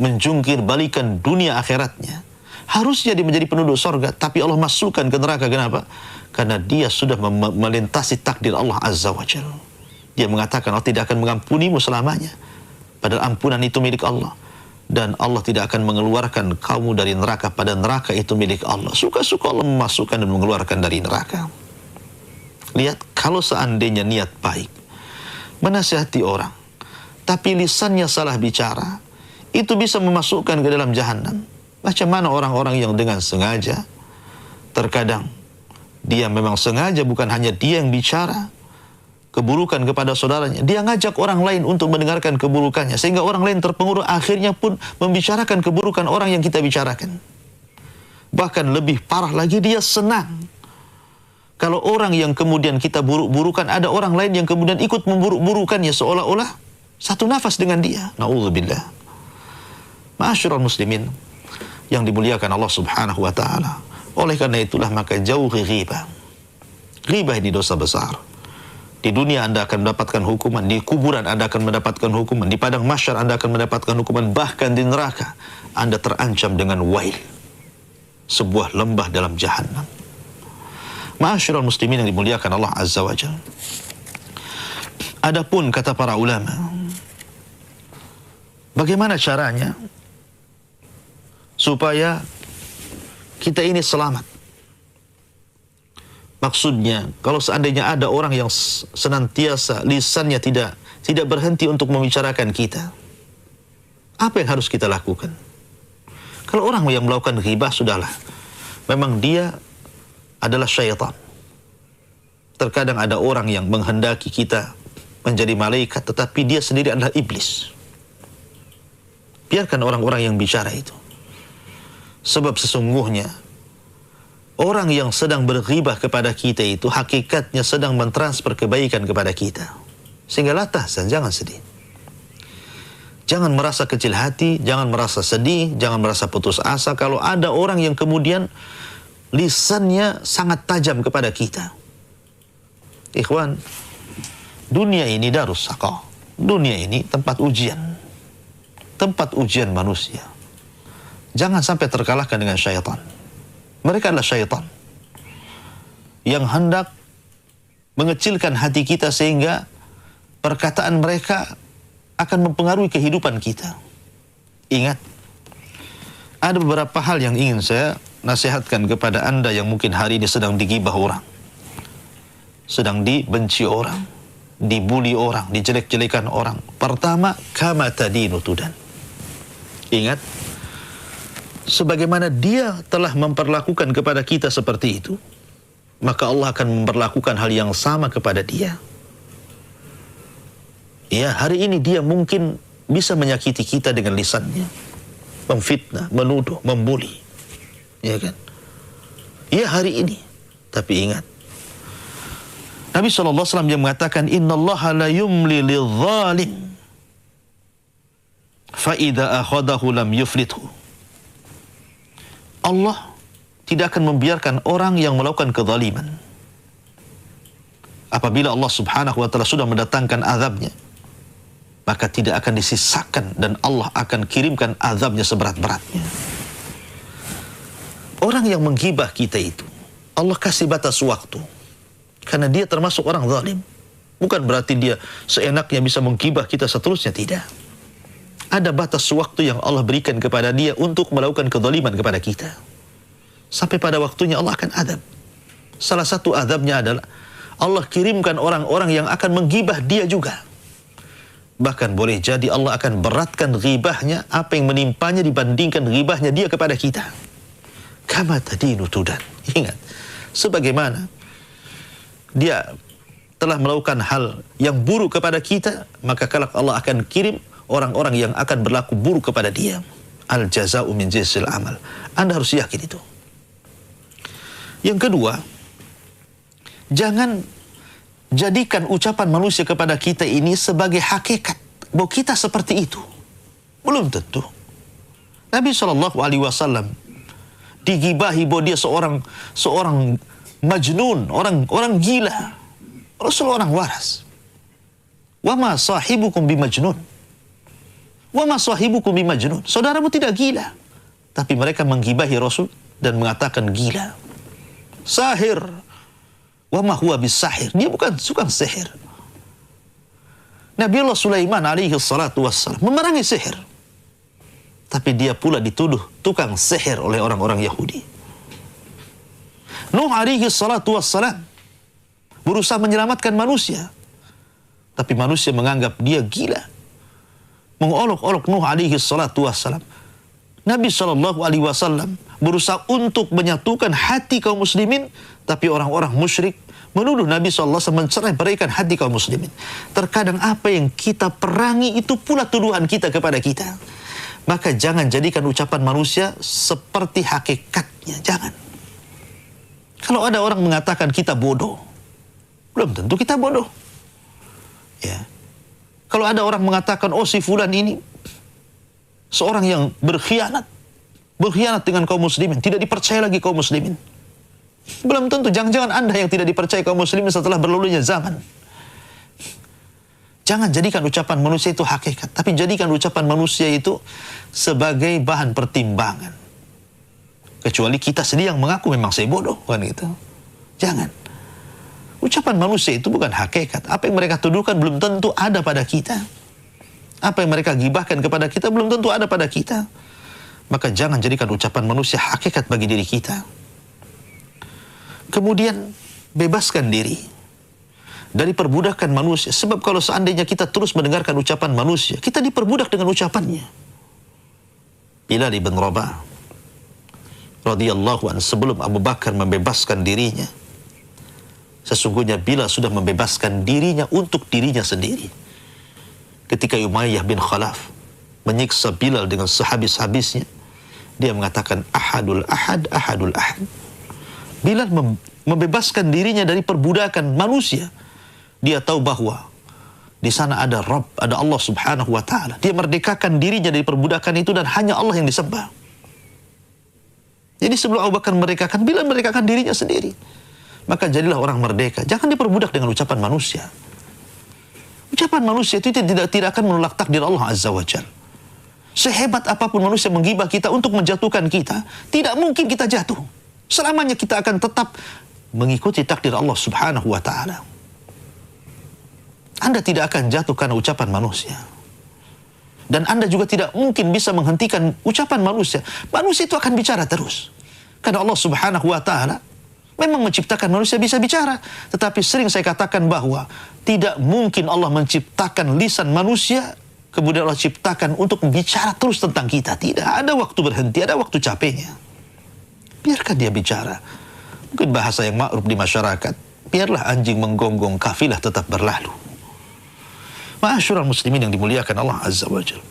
menjungkir balikan dunia akhiratnya. Harusnya dia menjadi penduduk surga, tapi Allah masukkan ke neraka. Kenapa? Karena dia sudah melintasi takdir Allah Azza wa Jalla. Dia mengatakan Allah tidak akan mengampunimu selamanya, padahal ampunan itu milik Allah. Dan Allah tidak akan mengeluarkan kamu dari neraka, pada neraka itu milik Allah. Suka-suka Allah memasukkan dan mengeluarkan dari neraka. Lihat, kalau seandainya niat baik, menasihati orang, tapi lisannya salah bicara, itu bisa memasukkan ke dalam jahanam. Macam mana orang-orang yang dengan sengaja, terkadang dia memang sengaja, bukan hanya dia yang bicara keburukan kepada saudaranya, dia ngajak orang lain untuk mendengarkan keburukannya, sehingga orang lain terpengaruh, akhirnya pun membicarakan keburukan orang yang kita bicarakan. Bahkan lebih parah lagi, dia senang kalau orang yang kemudian kita buruk-burukan, ada orang lain yang kemudian ikut memburuk-burukannya, seolah-olah satu nafas dengan dia. Na'udzubillah. Ma'asyiral muslimin yang dimuliakan Allah Subhanahu wa ta'ala. Oleh karena itulah maka jauhi ghibah. Ghibah ini dosa besar. Di dunia Anda akan mendapatkan hukuman, di kuburan Anda akan mendapatkan hukuman, di padang mahsyar Anda akan mendapatkan hukuman, bahkan di neraka Anda terancam dengan wail, sebuah lembah dalam jahannam. Ma'asyiral muslimin yang dimuliakan Allah Azza wa Jalla. Adapun kata para ulama, bagaimana caranya supaya kita ini selamat? Maksudnya, kalau seandainya ada orang yang senantiasa lisannya tidak berhenti untuk membicarakan kita, apa yang harus kita lakukan? Kalau orang yang melakukan ghibah, sudahlah, memang dia adalah syaitan. Terkadang ada orang yang menghendaki kita menjadi malaikat, tetapi dia sendiri adalah iblis. Biarkan orang-orang yang bicara itu. Sebab sesungguhnya orang yang sedang berghibah kepada kita itu hakikatnya sedang mentransfer kebaikan kepada kita. Sehingga la tahzan, jangan sedih. Jangan merasa kecil hati, jangan merasa sedih, jangan merasa putus asa kalau ada orang yang kemudian lisannya sangat tajam kepada kita. Ikhwan, dunia ini darus saqah. Dunia ini tempat ujian. Tempat ujian manusia. Jangan sampai terkalahkan dengan syaitan. Mereka adalah syaitan yang hendak mengecilkan hati kita sehingga perkataan mereka akan mempengaruhi kehidupan kita. Ingat, ada beberapa hal yang ingin saya nasihatkan kepada Anda yang mungkin hari ini sedang digibah orang, sedang dibenci orang, dibuli orang, dijelek-jelekan orang. Pertama, kama tadinu tudan. Ingat, sebagaimana dia telah memperlakukan kepada kita seperti itu, maka Allah akan memperlakukan hal yang sama kepada dia. Ya, hari ini dia mungkin bisa menyakiti kita dengan lisannya, memfitnah, menuduh, membuli. Ya kan? Ya, hari ini. Tapi ingat, Nabi SAW yang mengatakan, innallaha la yumli lidh-dhalim fa idza akhadahu lam yuflithu. Allah tidak akan membiarkan orang yang melakukan kezaliman. Apabila Allah Subhanahu wa ta'ala sudah mendatangkan azabnya, maka tidak akan disisakan dan Allah akan kirimkan azabnya seberat-beratnya. Orang yang menggibah kita itu, Allah kasih batas waktu. Karena dia termasuk orang zalim. Bukan berarti dia seenaknya bisa menggibah kita seterusnya, tidak. Ada batas waktu yang Allah berikan kepada dia untuk melakukan kezaliman kepada kita. Sampai pada waktunya Allah akan adab. Salah satu adabnya adalah Allah kirimkan orang-orang yang akan menggibah dia juga. Bahkan boleh jadi Allah akan beratkan ghibahnya, apa yang menimpanya dibandingkan ghibahnya dia kepada kita. Kama tadinu tudan. Ingat, sebagaimana dia telah melakukan hal yang buruk kepada kita, maka kelak Allah akan kirim orang-orang yang akan berlaku buruk kepada dia. Al jaza'u min jinsil amal. Anda harus yakin itu. Yang kedua, jangan jadikan ucapan manusia kepada kita ini sebagai hakikat bahwa kita seperti itu. Belum tentu. Nabi SAW digibahi bahwa dia seorang majnun, orang gila. Rasul orang waras. Wa ma sahibukum bimajnun. Wa ma sahibukum bimajnun. Saudaramu tidak gila. Tapi mereka menggibahi Rasul dan mengatakan gila. Sahir. Wa ma huwa bisahir. Dia bukan suka sihir. Nabiullah Sulaiman alaihi salatu wassalam memerangi sihir. Tapi dia pula dituduh tukang sihir oleh orang-orang Yahudi. Nuh alaihi salatu wassalam berusaha menyelamatkan manusia. Tapi manusia menganggap dia gila. Mengolok-olok Nuh alaihi salatu wassalam. Nabi SAW berusaha untuk menyatukan hati kaum muslimin. Tapi orang-orang musyrik menuduh Nabi SAW mencerai-beraikan hati kaum muslimin. Terkadang apa yang kita perangi itu pula tuduhan kita kepada kita. Maka jangan jadikan ucapan manusia seperti hakikatnya. Jangan. Kalau ada orang mengatakan kita bodoh, belum tentu kita bodoh. Ya. Kalau ada orang mengatakan, oh si fulan ini seorang yang berkhianat dengan kaum muslimin, tidak dipercaya lagi kaum muslimin. Belum tentu. Jangan-jangan Anda yang tidak dipercaya kaum muslimin setelah berlalunya zaman. Jangan jadikan ucapan manusia itu hakikat, tapi jadikan ucapan manusia itu sebagai bahan pertimbangan. Kecuali kita sendiri yang mengaku memang saya bodoh, kan gitu. Jangan. Ucapan manusia itu bukan hakikat. Apa yang mereka tuduhkan belum tentu ada pada kita. Apa yang mereka gibahkan kepada kita belum tentu ada pada kita. Maka jangan jadikan ucapan manusia hakikat bagi diri kita. Kemudian bebaskan diri dari perbudakan manusia. Sebab kalau seandainya kita terus mendengarkan ucapan manusia, kita diperbudak dengan ucapannya. Bilal ibn Rabah radhiyallahu anhu, sebelum Abu Bakar membebaskan dirinya, sesungguhnya Bilal sudah membebaskan dirinya untuk dirinya sendiri. Ketika Umayyah bin Khalaf menyiksa Bilal dengan sehabis-habisnya, dia mengatakan ahadul ahad, ahadul ahad. Bilal membebaskan dirinya dari perbudakan manusia. Dia tahu bahwa di sana ada Rabb, ada Allah Subhanahu wa taala. Dia merdekakan dirinya dari perbudakan itu dan hanya Allah yang disembah. Jadi sebelum Abu Bakar merdekakan, Bilal merdekakan dirinya sendiri. Maka jadilah orang merdeka. Jangan diperbudak dengan ucapan manusia. Ucapan manusia itu tidak akan menolak takdir Allah Azza wa Jalla. Sehebat apapun manusia menggibah kita untuk menjatuhkan kita, tidak mungkin kita jatuh. Selamanya kita akan tetap mengikuti takdir Allah Subhanahu wa taala. Anda tidak akan jatuh karena ucapan manusia. Dan Anda juga tidak mungkin bisa menghentikan ucapan manusia. Manusia itu akan bicara terus. Karena Allah Subhanahu wa taala memang menciptakan manusia bisa bicara. Tetapi sering saya katakan bahwa tidak mungkin Allah menciptakan lisan manusia, kemudian Allah ciptakan untuk bicara terus tentang kita. Tidak ada waktu berhenti, ada waktu capeknya. Biarkan dia bicara. Mungkin bahasa yang ma'ruf di masyarakat, biarlah anjing menggonggong, kafilah tetap berlalu. Ma'asyiral muslimin yang dimuliakan Allah Azza wa Jalla.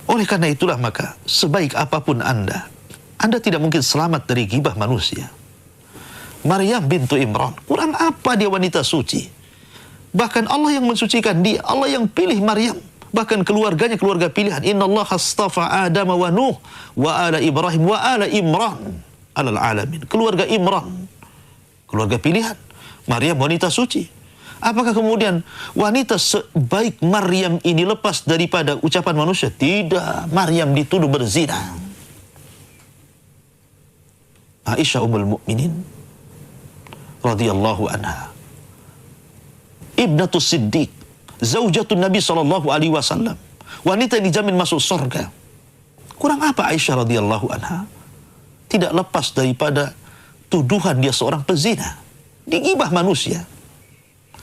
Oleh karena itulah maka sebaik apapun Anda tidak mungkin selamat dari gibah manusia. Maryam bintu Imran, kurang apa dia wanita suci? Bahkan Allah yang mensucikan dia, Allah yang pilih Maryam. Bahkan keluarganya keluarga pilihan. Innallaha astafa Adam wa Nuh wa ala Ibrahim wa ala Imran alal alamin. Keluarga Imran, keluarga pilihan. Maryam wanita suci. Apakah kemudian wanita sebaik Maryam ini lepas daripada ucapan manusia? Tidak. Maryam dituduh berzina. Aisyah ummul mukminin radhiyallahu anha, ibnatu Siddiq, zaujatun Nabi sallallahu alaihi wasallam, wanita yang dijamin masuk surga. Kurang apa Aisyah radhiyallahu anha? Tidak lepas daripada tuduhan dia seorang pezina, digibah manusia.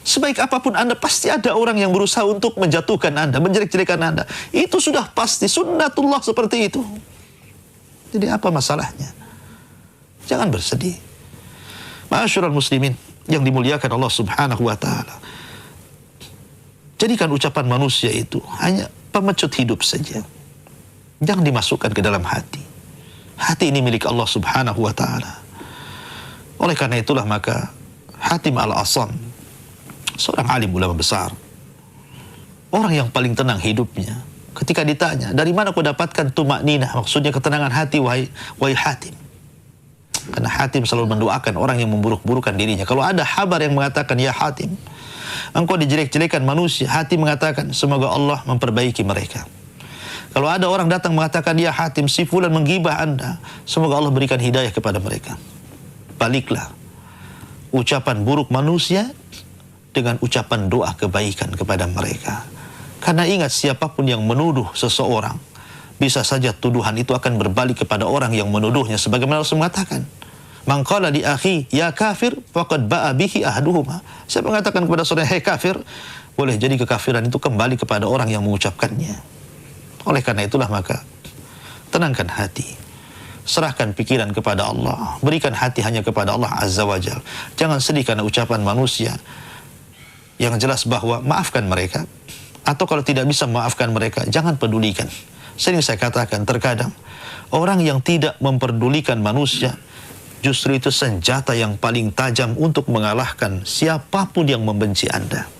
Sebaik apapun Anda, pasti ada orang yang berusaha untuk menjatuhkan Anda, menjelek-jelekan Anda. Itu sudah pasti, sunnatullah seperti itu. Jadi apa masalahnya? Jangan bersedih. Ma'asyiral muslimin yang dimuliakan Allah Subhanahu wa taala. Jadikan ucapan manusia itu hanya pemecut hidup saja. Jangan dimasukkan ke dalam hati. Hati ini milik Allah Subhanahu wa ta'ala. Oleh karena itulah maka Hatim Al-Asam, seorang alim ulama besar, orang yang paling tenang hidupnya, ketika ditanya, dari mana kau dapatkan tumakninah, maksudnya ketenangan hati, wahai Hatim. Karena Hatim selalu mendoakan orang yang memburuk-burukan dirinya. Kalau ada kabar yang mengatakan, ya Hatim, engkau dijelek-jelekan manusia, Hatim mengatakan, semoga Allah memperbaiki mereka. Kalau ada orang datang mengatakan, ya Hatim, si fulan menggibah anda, semoga Allah berikan hidayah kepada mereka. Baliklah ucapan buruk manusia dengan ucapan doa kebaikan kepada mereka. Karena ingat, siapapun yang menuduh seseorang, bisa saja tuduhan itu akan berbalik kepada orang yang menuduhnya. Sebagaimana Rasul mengatakan, man qala li akhi ya kafir faqad ba'a bihi ahaduhuma. Saya mengatakan kepada saudara, hei kafir, boleh jadi kekafiran itu kembali kepada orang yang mengucapkannya. Oleh karena itulah maka tenangkan hati, serahkan pikiran kepada Allah, berikan hati hanya kepada Allah Azza wa Jalla. Jangan sedih karena ucapan manusia. Yang jelas bahwa maafkan mereka, atau kalau tidak bisa memaafkan mereka, jangan pedulikan. Sering saya katakan, terkadang orang yang tidak memperdulikan manusia justru itu senjata yang paling tajam untuk mengalahkan siapapun yang membenci Anda.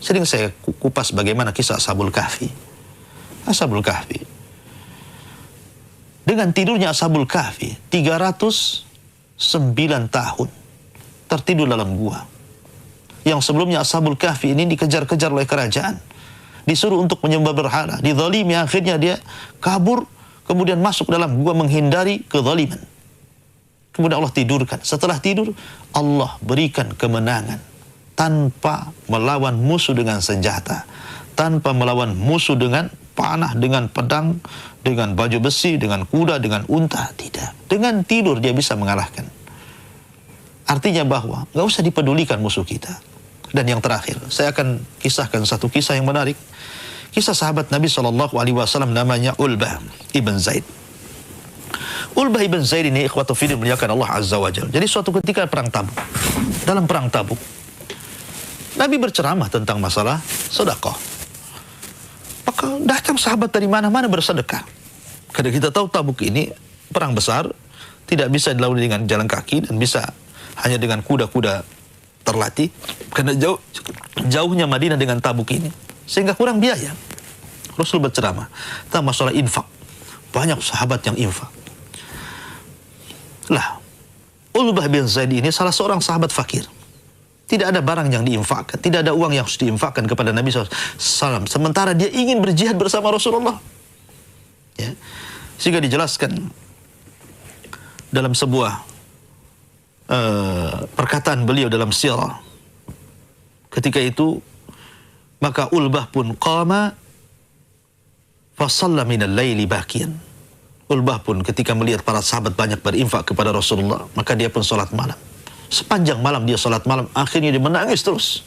Sering saya kupas bagaimana kisah Ashabul Kahfi. Ashabul Kahfi, dengan tidurnya Ashabul Kahfi 309 tahun tertidur dalam gua. Yang sebelumnya Ashabul Kahfi ini dikejar-kejar oleh kerajaan, disuruh untuk menyembah berhala, dizalimi, akhirnya dia kabur, kemudian masuk dalam gua menghindari kezaliman. Kemudian Allah tidurkan. Setelah tidur, Allah berikan kemenangan tanpa melawan musuh dengan senjata, tanpa melawan musuh dengan panah, dengan pedang, dengan baju besi, dengan kuda, dengan unta. Tidak. Dengan tidur dia bisa mengalahkan. Artinya bahwa nggak usah dipedulikan musuh kita. Dan yang terakhir, saya akan kisahkan satu kisah yang menarik. Kisah sahabat Nabi SAW, namanya Ulbah ibn Zaid. Ulbah ibn Zaid ini ikhwatu fiddin muliakan Allah Azza wa Jalla. Jadi suatu ketika perang Tabuk. Dalam perang Tabuk, Nabi berceramah tentang masalah sedekah. Maka datang sahabat dari mana-mana bersedekah. Karena kita tahu Tabuk ini perang besar, tidak bisa dilalui dengan jalan kaki dan bisa hanya dengan kuda-kuda terlatih. Karena jauhnya Madinah dengan Tabuk ini, sehingga kurang biaya. Rasul berceramah tentang masalah infak. Banyak sahabat yang infak. Lah, Ulbah bin Zaid ini salah seorang sahabat fakir. Tidak ada barang yang diinfakkan, tidak ada uang yang harus diinfakkan kepada Nabi SAW. Sementara dia ingin berjihad bersama Rasulullah. Ya. Sehingga dijelaskan dalam sebuah perkataan beliau dalam sirah. Ketika itu, maka Ulbah pun qama fasalla minal laili bakian. Ulbah pun ketika melihat para sahabat banyak berinfak kepada Rasulullah, maka dia pun sholat malam. Sepanjang malam dia sholat malam, akhirnya dia menangis terus.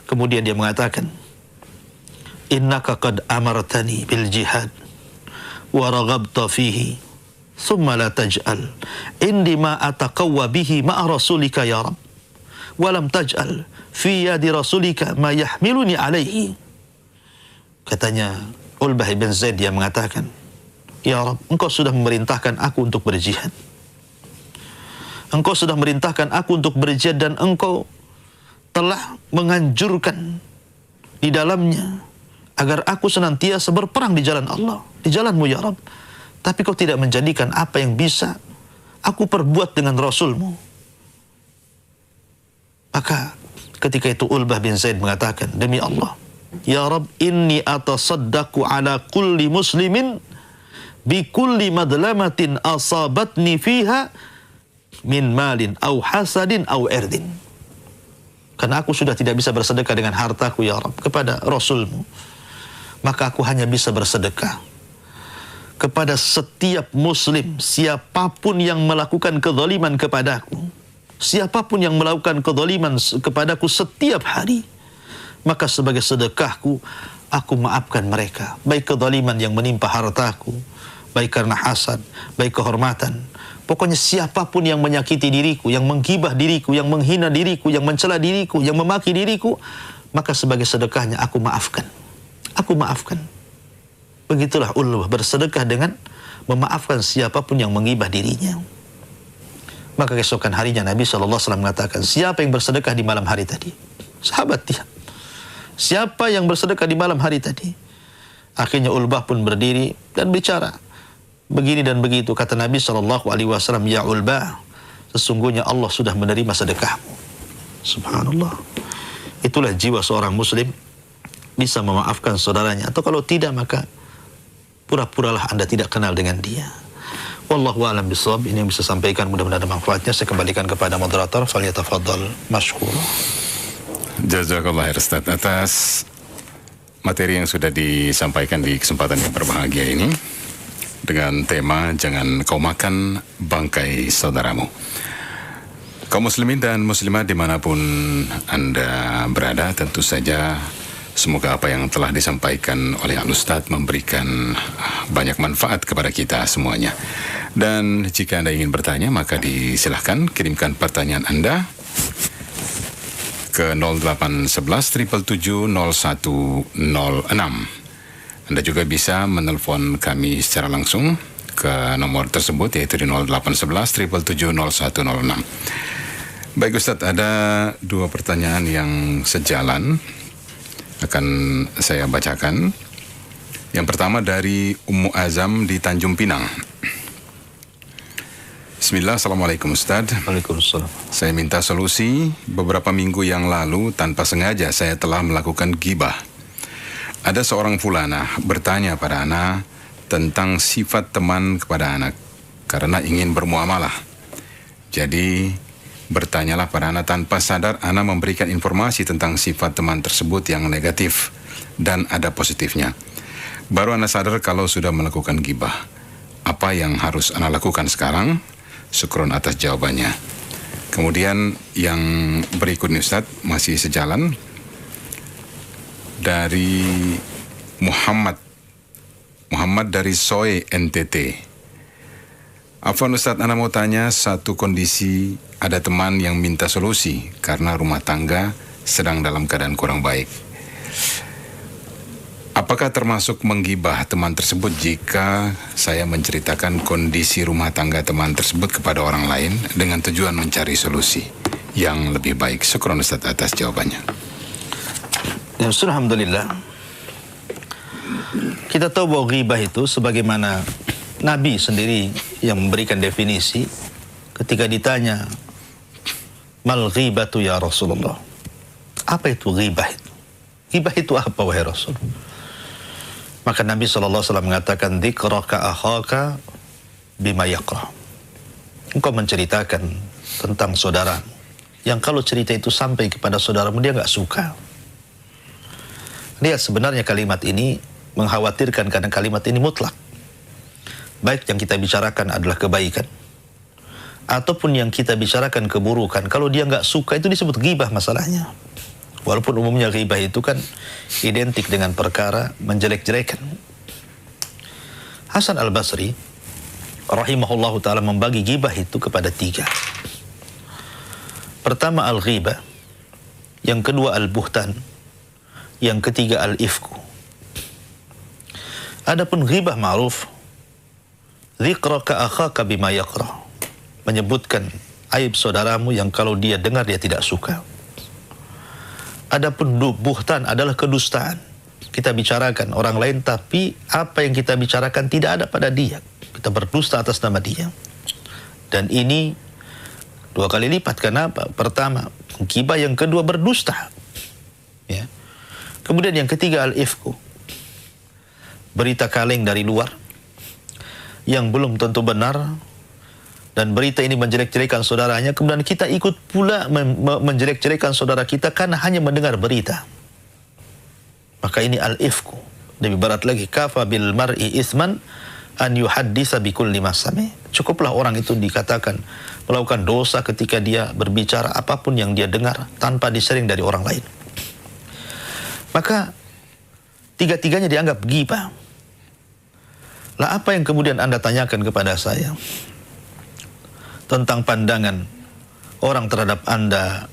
Kemudian dia mengatakan, innaka qad amartani bil jihad wa raghabta fihi thumma la taj'al indi ma ataqawwa bihi ma'a rasulika ya Rabb wa lam taj'al fi yadi rasulika ma yahmiluni alaihi. Katanya Ulbah bin Zaid, dia mengatakan, ya Rabb, engkau sudah memerintahkan aku untuk berjihad. Engkau sudah merintahkan aku untuk berjihad dan engkau telah menganjurkan di dalamnya agar aku senantiasa berperang di jalan Allah, di jalanmu ya Rabb. Tapi kau tidak menjadikan apa yang bisa aku perbuat dengan Rasulmu. Maka ketika itu Ulbah bin Zaid mengatakan, demi Allah, ya Rabb, inni atasaddaqu ala kulli muslimin bi kulli madlamatin asabatni fiha min malin au hasadin au erdin. Karena aku sudah tidak bisa bersedekah dengan hartaku ya Rabb kepada Rasulmu, maka aku hanya bisa bersedekah kepada setiap muslim, siapapun yang melakukan kezaliman kepadaku, siapapun yang melakukan kezaliman kepadaku setiap hari, maka sebagai sedekahku aku maafkan mereka, baik kezaliman yang menimpa hartaku, baik karena hasad, baik kehormatan. Pokoknya siapapun yang menyakiti diriku, yang menggibah diriku, yang menghina diriku, yang mencela diriku, yang memaki diriku, maka sebagai sedekahnya aku maafkan. aku maafkan. Begitulah ulwah, bersedekah dengan memaafkan siapapun yang menggibah dirinya. Maka keesokan harinya Nabi SAW mengatakan, siapa yang bersedekah di malam hari tadi? Sahabat dia, siapa yang bersedekah di malam hari tadi? Akhirnya Ulbah pun berdiri dan bicara, begini dan begitu. Kata Nabi SAW, ya Ulbah, sesungguhnya Allah sudah menerima sedekahmu. Subhanallah. Itulah jiwa seorang muslim, bisa memaafkan saudaranya. Atau kalau tidak, maka pura-puralah Anda tidak kenal dengan dia. Wallahu a'lam bishawab. Ini yang bisa sampaikan, mudah-mudahan ada manfaatnya. Saya kembalikan kepada moderator. Falyatafaddal mashkur. Jazakallah khair Ustaz atas materi yang sudah disampaikan di kesempatan yang berbahagia ini dengan tema jangan kau makan bangkai saudaramu. Kaum muslimin dan muslimat dimanapun Anda berada, tentu saja semoga apa yang telah disampaikan oleh Al-Ustaz memberikan banyak manfaat kepada kita semuanya. Dan jika Anda ingin bertanya, maka disilahkan kirimkan pertanyaan Anda ke 0811 777 0106. Anda juga bisa menelpon kami secara langsung ke nomor tersebut, yaitu di 0811 777 0106. Baik Ustadz, ada dua pertanyaan yang sejalan, akan saya bacakan. Yang pertama dari Ummu Azam di Tanjung Pinang. Bismillah, Assalamualaikum Ustadz. Waalaikumsalam. Saya minta solusi. Beberapa minggu yang lalu tanpa sengaja saya telah melakukan ghibah. Ada seorang fulana bertanya pada ana tentang sifat teman kepada anak karena ingin bermuamalah. Jadi bertanyalah pada ana, tanpa sadar ana memberikan informasi tentang sifat teman tersebut yang negatif dan ada positifnya. Baru ana sadar kalau sudah melakukan ghibah. Apa yang harus ana lakukan sekarang? Syukron atas jawabannya. Kemudian yang berikutnya Ustaz, masih sejalan, dari Muhammad dari Soe NTT. Afwan Ustaz, ana mau tanya satu kondisi. Ada teman yang minta solusi karena rumah tangga sedang dalam keadaan kurang baik. Apakah termasuk menggibah teman tersebut jika saya menceritakan kondisi rumah tangga teman tersebut kepada orang lain dengan tujuan mencari solusi yang lebih baik? Syukron Ustaz atas jawabannya. Ya, alhamdulillah. Kita tahu bahwa ghibah itu sebagaimana Nabi sendiri yang memberikan definisi ketika ditanya, mal ghibatu ya Rasulullah. Apa itu ghibah itu? Ghibah itu apa wahai Rasul? Maka Nabi SAW mengatakan, dzikraka akhaka bima yakrah. Engkau menceritakan tentang saudara yang kalau cerita itu sampai kepada saudaramu dia nggak suka. Lihat, sebenarnya kalimat ini mengkhawatirkan karena kalimat ini mutlak. Baik yang kita bicarakan adalah kebaikan ataupun yang kita bicarakan keburukan, kalau dia nggak suka itu disebut ghibah masalahnya. Walaupun umumnya ghibah itu kan identik dengan perkara menjelek-jelekan. Hasan Al-Basri rahimahullahu ta'ala membagi ghibah itu kepada 3. Pertama al-ghibah, yang kedua al-buhtan, yang ketiga al-ifku. Adapun ghibah ma'ruf, dzikraka akhaka bima yakrah, menyebutkan aib saudaramu yang kalau dia dengar dia tidak suka. Adapun buhtan adalah kedustaan. Kita bicarakan orang lain tapi apa yang kita bicarakan tidak ada pada dia. Kita berdusta atas nama dia. Dan ini 2 kali lipat. Kenapa? Pertama, ghibah, yang kedua berdusta. Ya. Kemudian yang ketiga al-ifku. Berita kaleng dari luar yang belum tentu benar, dan berita ini menjelek-jelekan saudaranya, kemudian kita ikut pula menjelek-jelekan saudara kita karena hanya mendengar berita. Maka ini al-ifku. Lebih berat lagi, kafa bil mar'i itsman an yuhaddisa bi kulli ma sami. Cukuplah orang itu dikatakan melakukan dosa ketika dia berbicara apapun yang dia dengar tanpa disering dari orang lain. Maka 3-tiganya dianggap ghibah. Lah apa yang kemudian Anda tanyakan kepada saya tentang pandangan orang terhadap Anda?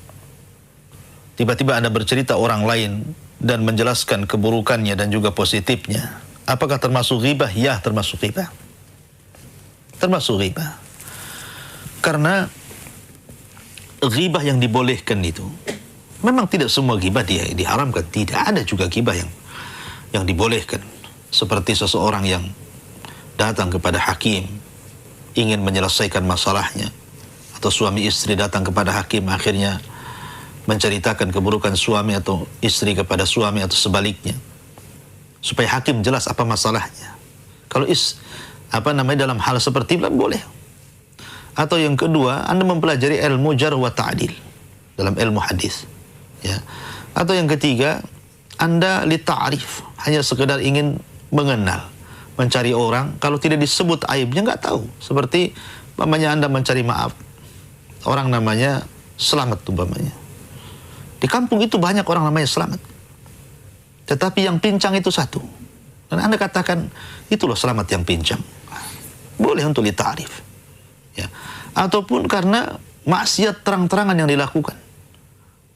Tiba-tiba Anda bercerita orang lain dan menjelaskan keburukannya dan juga positifnya. Apakah termasuk ghibah? Ya, termasuk ghibah. Termasuk ghibah. Karena ghibah yang dibolehkan itu, memang tidak semua ghibah dia diharamkan. Tidak, ada juga ghibah yang dibolehkan. Seperti seseorang yang datang kepada hakim, ingin menyelesaikan masalahnya. Atau suami istri datang kepada hakim, akhirnya menceritakan keburukan suami atau istri kepada suami atau sebaliknya, supaya hakim jelas apa masalahnya. Kalau dalam hal seperti itu boleh. Atau yang kedua, Anda mempelajari ilmu jarh wa ta'dil dalam ilmu hadis, ya. Atau yang ketiga, Anda li ta'rif, hanya sekedar ingin mengenal, mencari orang, kalau tidak disebut aibnya nggak tahu. Seperti umpamanya Anda mencari maaf, orang namanya Selamat umpamanya. Di kampung itu banyak orang namanya Selamat, tetapi yang pincang itu satu. Dan Anda katakan, itu loh Selamat yang pincang. Boleh untuk li ta'rif, ya. Ataupun karena maksiat terang-terangan yang dilakukan.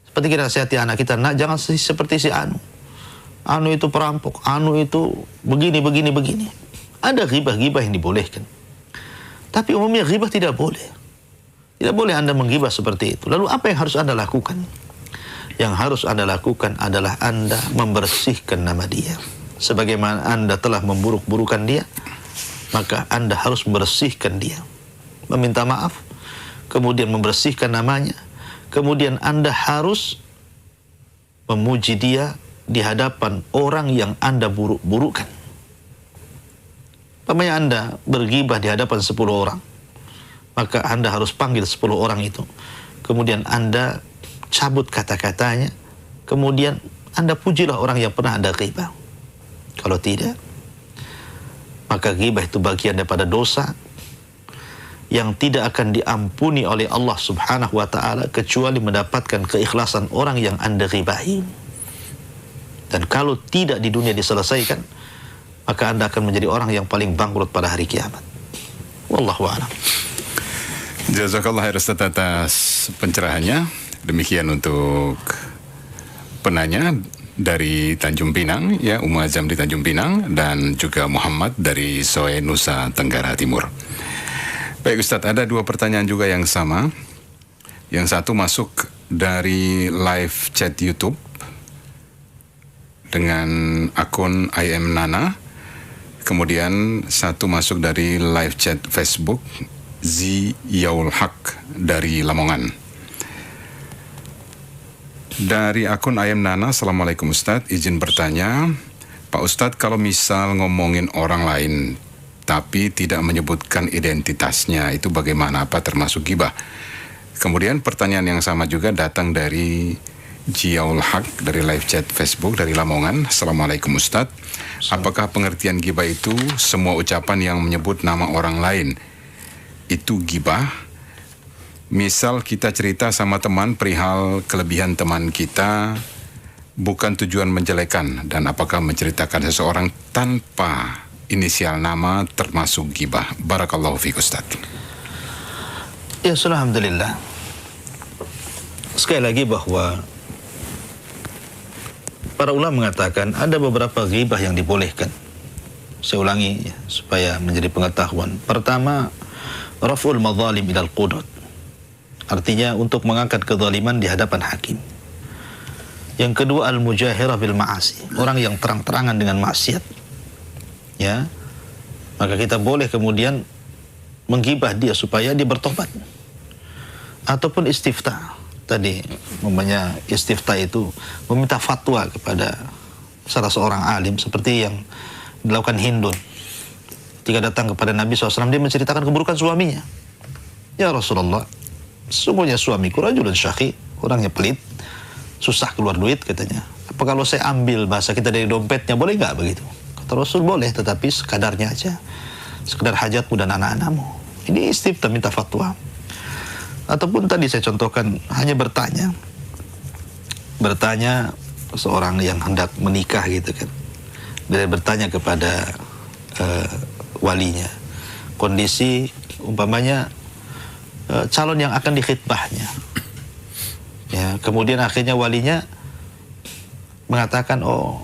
Seperti kita nasihati anak kita, nak jangan seperti si Anu. Anu itu perampok, Anu itu begini. Ada ghibah-ghibah yang dibolehkan. Tapi umumnya ghibah tidak boleh. Tidak boleh Anda menggibah seperti itu. Lalu apa yang harus Anda lakukan? Yang harus Anda lakukan adalah Anda membersihkan nama dia. Sebagaimana Anda telah memburuk-burukan dia, maka Anda harus membersihkan dia. Meminta maaf, kemudian membersihkan namanya, kemudian Anda harus memuji dia di hadapan orang yang Anda buruk-burukan. Umpamanya Anda bergibah di hadapan 10 orang, maka Anda harus panggil 10 orang itu, kemudian Anda cabut kata-katanya, kemudian Anda pujilah orang yang pernah Anda ghibah. Kalau tidak, maka ghibah itu bagian daripada dosa yang tidak akan diampuni oleh Allah Subhanahu wa ta'ala kecuali mendapatkan keikhlasan orang yang Anda ghibahi. Dan kalau tidak di dunia diselesaikan, maka Anda akan menjadi orang yang paling bangkrut pada hari kiamat. Wallahu a'lam. Jazakallah khair Ustaz atas pencerahannya. Demikian untuk penanya dari Tanjung Pinang, ya, Ummu Azam di Tanjung Pinang, dan juga Muhammad dari Soe, Nusa Tenggara Timur. Baik Ustadz, ada 2 pertanyaan juga yang sama. Yang satu masuk dari live chat YouTube dengan akun I Am Nana. Kemudian satu masuk dari live chat Facebook Ziyaul Haq dari Lamongan. Dari akun I Am Nana, Assalamualaikum Ustadz, izin bertanya, Pak Ustadz, kalau misal ngomongin orang lain tapi tidak menyebutkan identitasnya, itu bagaimana? Apa termasuk ghibah? Kemudian pertanyaan yang sama juga datang dari Ziyaul Haq dari live chat Facebook dari Lamongan. Assalamualaikum Ustadz, apakah pengertian ghibah itu semua ucapan yang menyebut nama orang lain itu ghibah? Misal kita cerita sama teman perihal kelebihan teman kita, bukan tujuan menjelekan, dan apakah menceritakan seseorang tanpa inisial nama termasuk ghibah? Barakallahu fiik Ustaz. Ya, alhamdulillah. Sekali lagi bahwa para ulama mengatakan ada beberapa ghibah yang dibolehkan. Saya ulangi ya, supaya menjadi pengetahuan. Pertama, raf'ul madzalim ilal qudud. Artinya untuk mengangkat kezaliman di hadapan hakim. Yang kedua, al-mujahirah bil ma'asi. Orang yang terang-terangan dengan maksiat, ya, maka kita boleh kemudian menggibah dia supaya dia bertobat. Ataupun istifta. Tadi namanya istifta itu meminta fatwa kepada salah seorang alim, seperti yang dilakukan Hindun. Jika datang kepada Nabi SAW, dia menceritakan keburukan suaminya. Ya Rasulullah, sesungguhnya suamiku rajulun syakhi, orangnya pelit, susah keluar duit katanya. Apa kalau saya ambil, bahasa kita, dari dompetnya, boleh nggak begitu? Kata Rasul, boleh, tetapi sekadarnya aja, sekedar hajatmu dan anak-anakmu. Ini istifta, minta fatwa. Ataupun tadi saya contohkan, hanya bertanya seorang yang hendak menikah gitu kan, dia bertanya kepada walinya kondisi umpamanya calon yang akan dikhitbahnya, ya, kemudian akhirnya walinya mengatakan, oh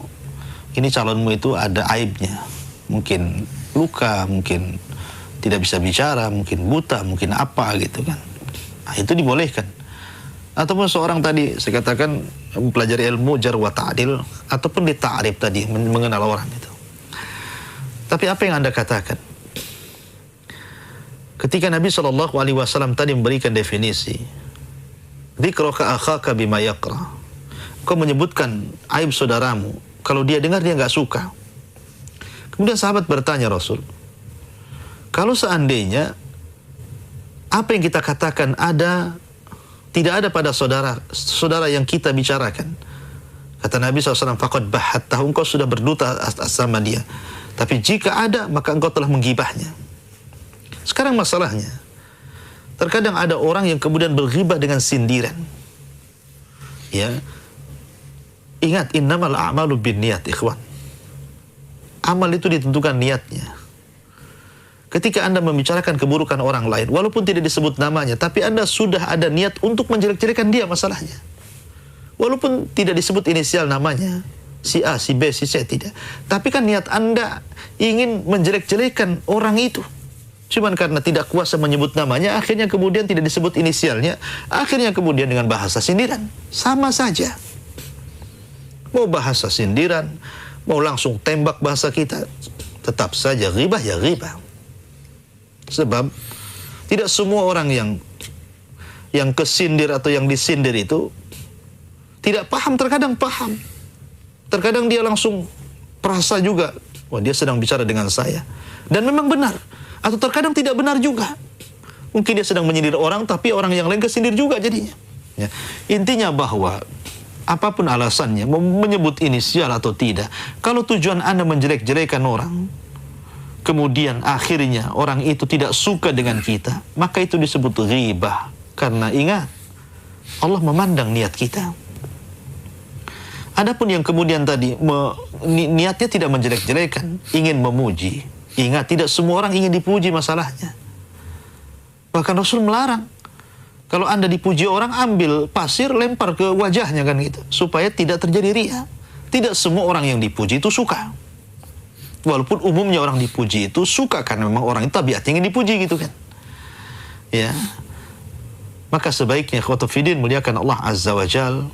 ini calonmu itu ada aibnya, mungkin luka, mungkin tidak bisa bicara, mungkin buta, mungkin apa gitu kan. Nah, itu dibolehkan. Ataupun seorang tadi saya katakan mempelajari ilmu jar wa ta'dil ataupun di ta'rif tadi, mengenal orang itu. Tapi apa yang Anda katakan? Ketika Nabi SAW tadi memberikan definisi, dzikraka akhaka bima yaqra. Kau menyebutkan aib saudaramu, kalau dia dengar dia nggak suka. Kemudian sahabat bertanya Rasul, kalau seandainya apa yang kita katakan tidak ada pada saudara yang kita bicarakan, kata Nabi SAW, faqad bahattahu, engkau sudah berdusta atas sama dia. Tapi jika ada, maka engkau telah menggibahnya. Sekarang masalahnya, terkadang ada orang yang kemudian berghibah dengan sindiran. Ya, ingat, innamal a'malu binniyat, ikhwan. Amal itu ditentukan niatnya. Ketika Anda membicarakan keburukan orang lain, walaupun tidak disebut namanya, tapi Anda sudah ada niat untuk menjelek-jelekan dia, masalahnya. Walaupun tidak disebut inisial namanya, si A, si B, si C, tidak. Tapi kan niat Anda ingin menjelek-jelekan orang itu. Cuman karena tidak kuasa menyebut namanya, akhirnya kemudian tidak disebut inisialnya, akhirnya kemudian dengan bahasa sindiran. Sama saja. Mau bahasa sindiran, mau langsung tembak bahasa kita, tetap saja ghibah ya ghibah. Sebab tidak semua orang yang kesindir atau yang disindir itu tidak paham, terkadang paham. Terkadang dia langsung perasa juga, wah dia sedang bicara dengan saya. Dan memang benar. Atau terkadang tidak benar juga. Mungkin dia sedang menyindir orang, tapi orang yang lain kesindir juga jadinya. Ya. Intinya bahwa apapun alasannya, menyebut inisial atau tidak, kalau tujuan Anda menjelek-jelekan orang, kemudian akhirnya orang itu tidak suka dengan kita, maka itu disebut ghibah. Karena ingat, Allah memandang niat kita. Adapun yang kemudian tadi niatnya tidak menjelek-jelekan, ingin memuji. Ingat, tidak semua orang ingin dipuji masalahnya. Bahkan Rasul melarang. Kalau Anda dipuji orang, ambil pasir, lempar ke wajahnya kan gitu. Supaya tidak terjadi riya. Tidak semua orang yang dipuji itu suka. Walaupun umumnya orang dipuji itu suka, karena memang orang itu tabiatnya ingin dipuji gitu kan. Ya. Maka sebaiknya khotofidin muliakan Allah Azza wa Jal.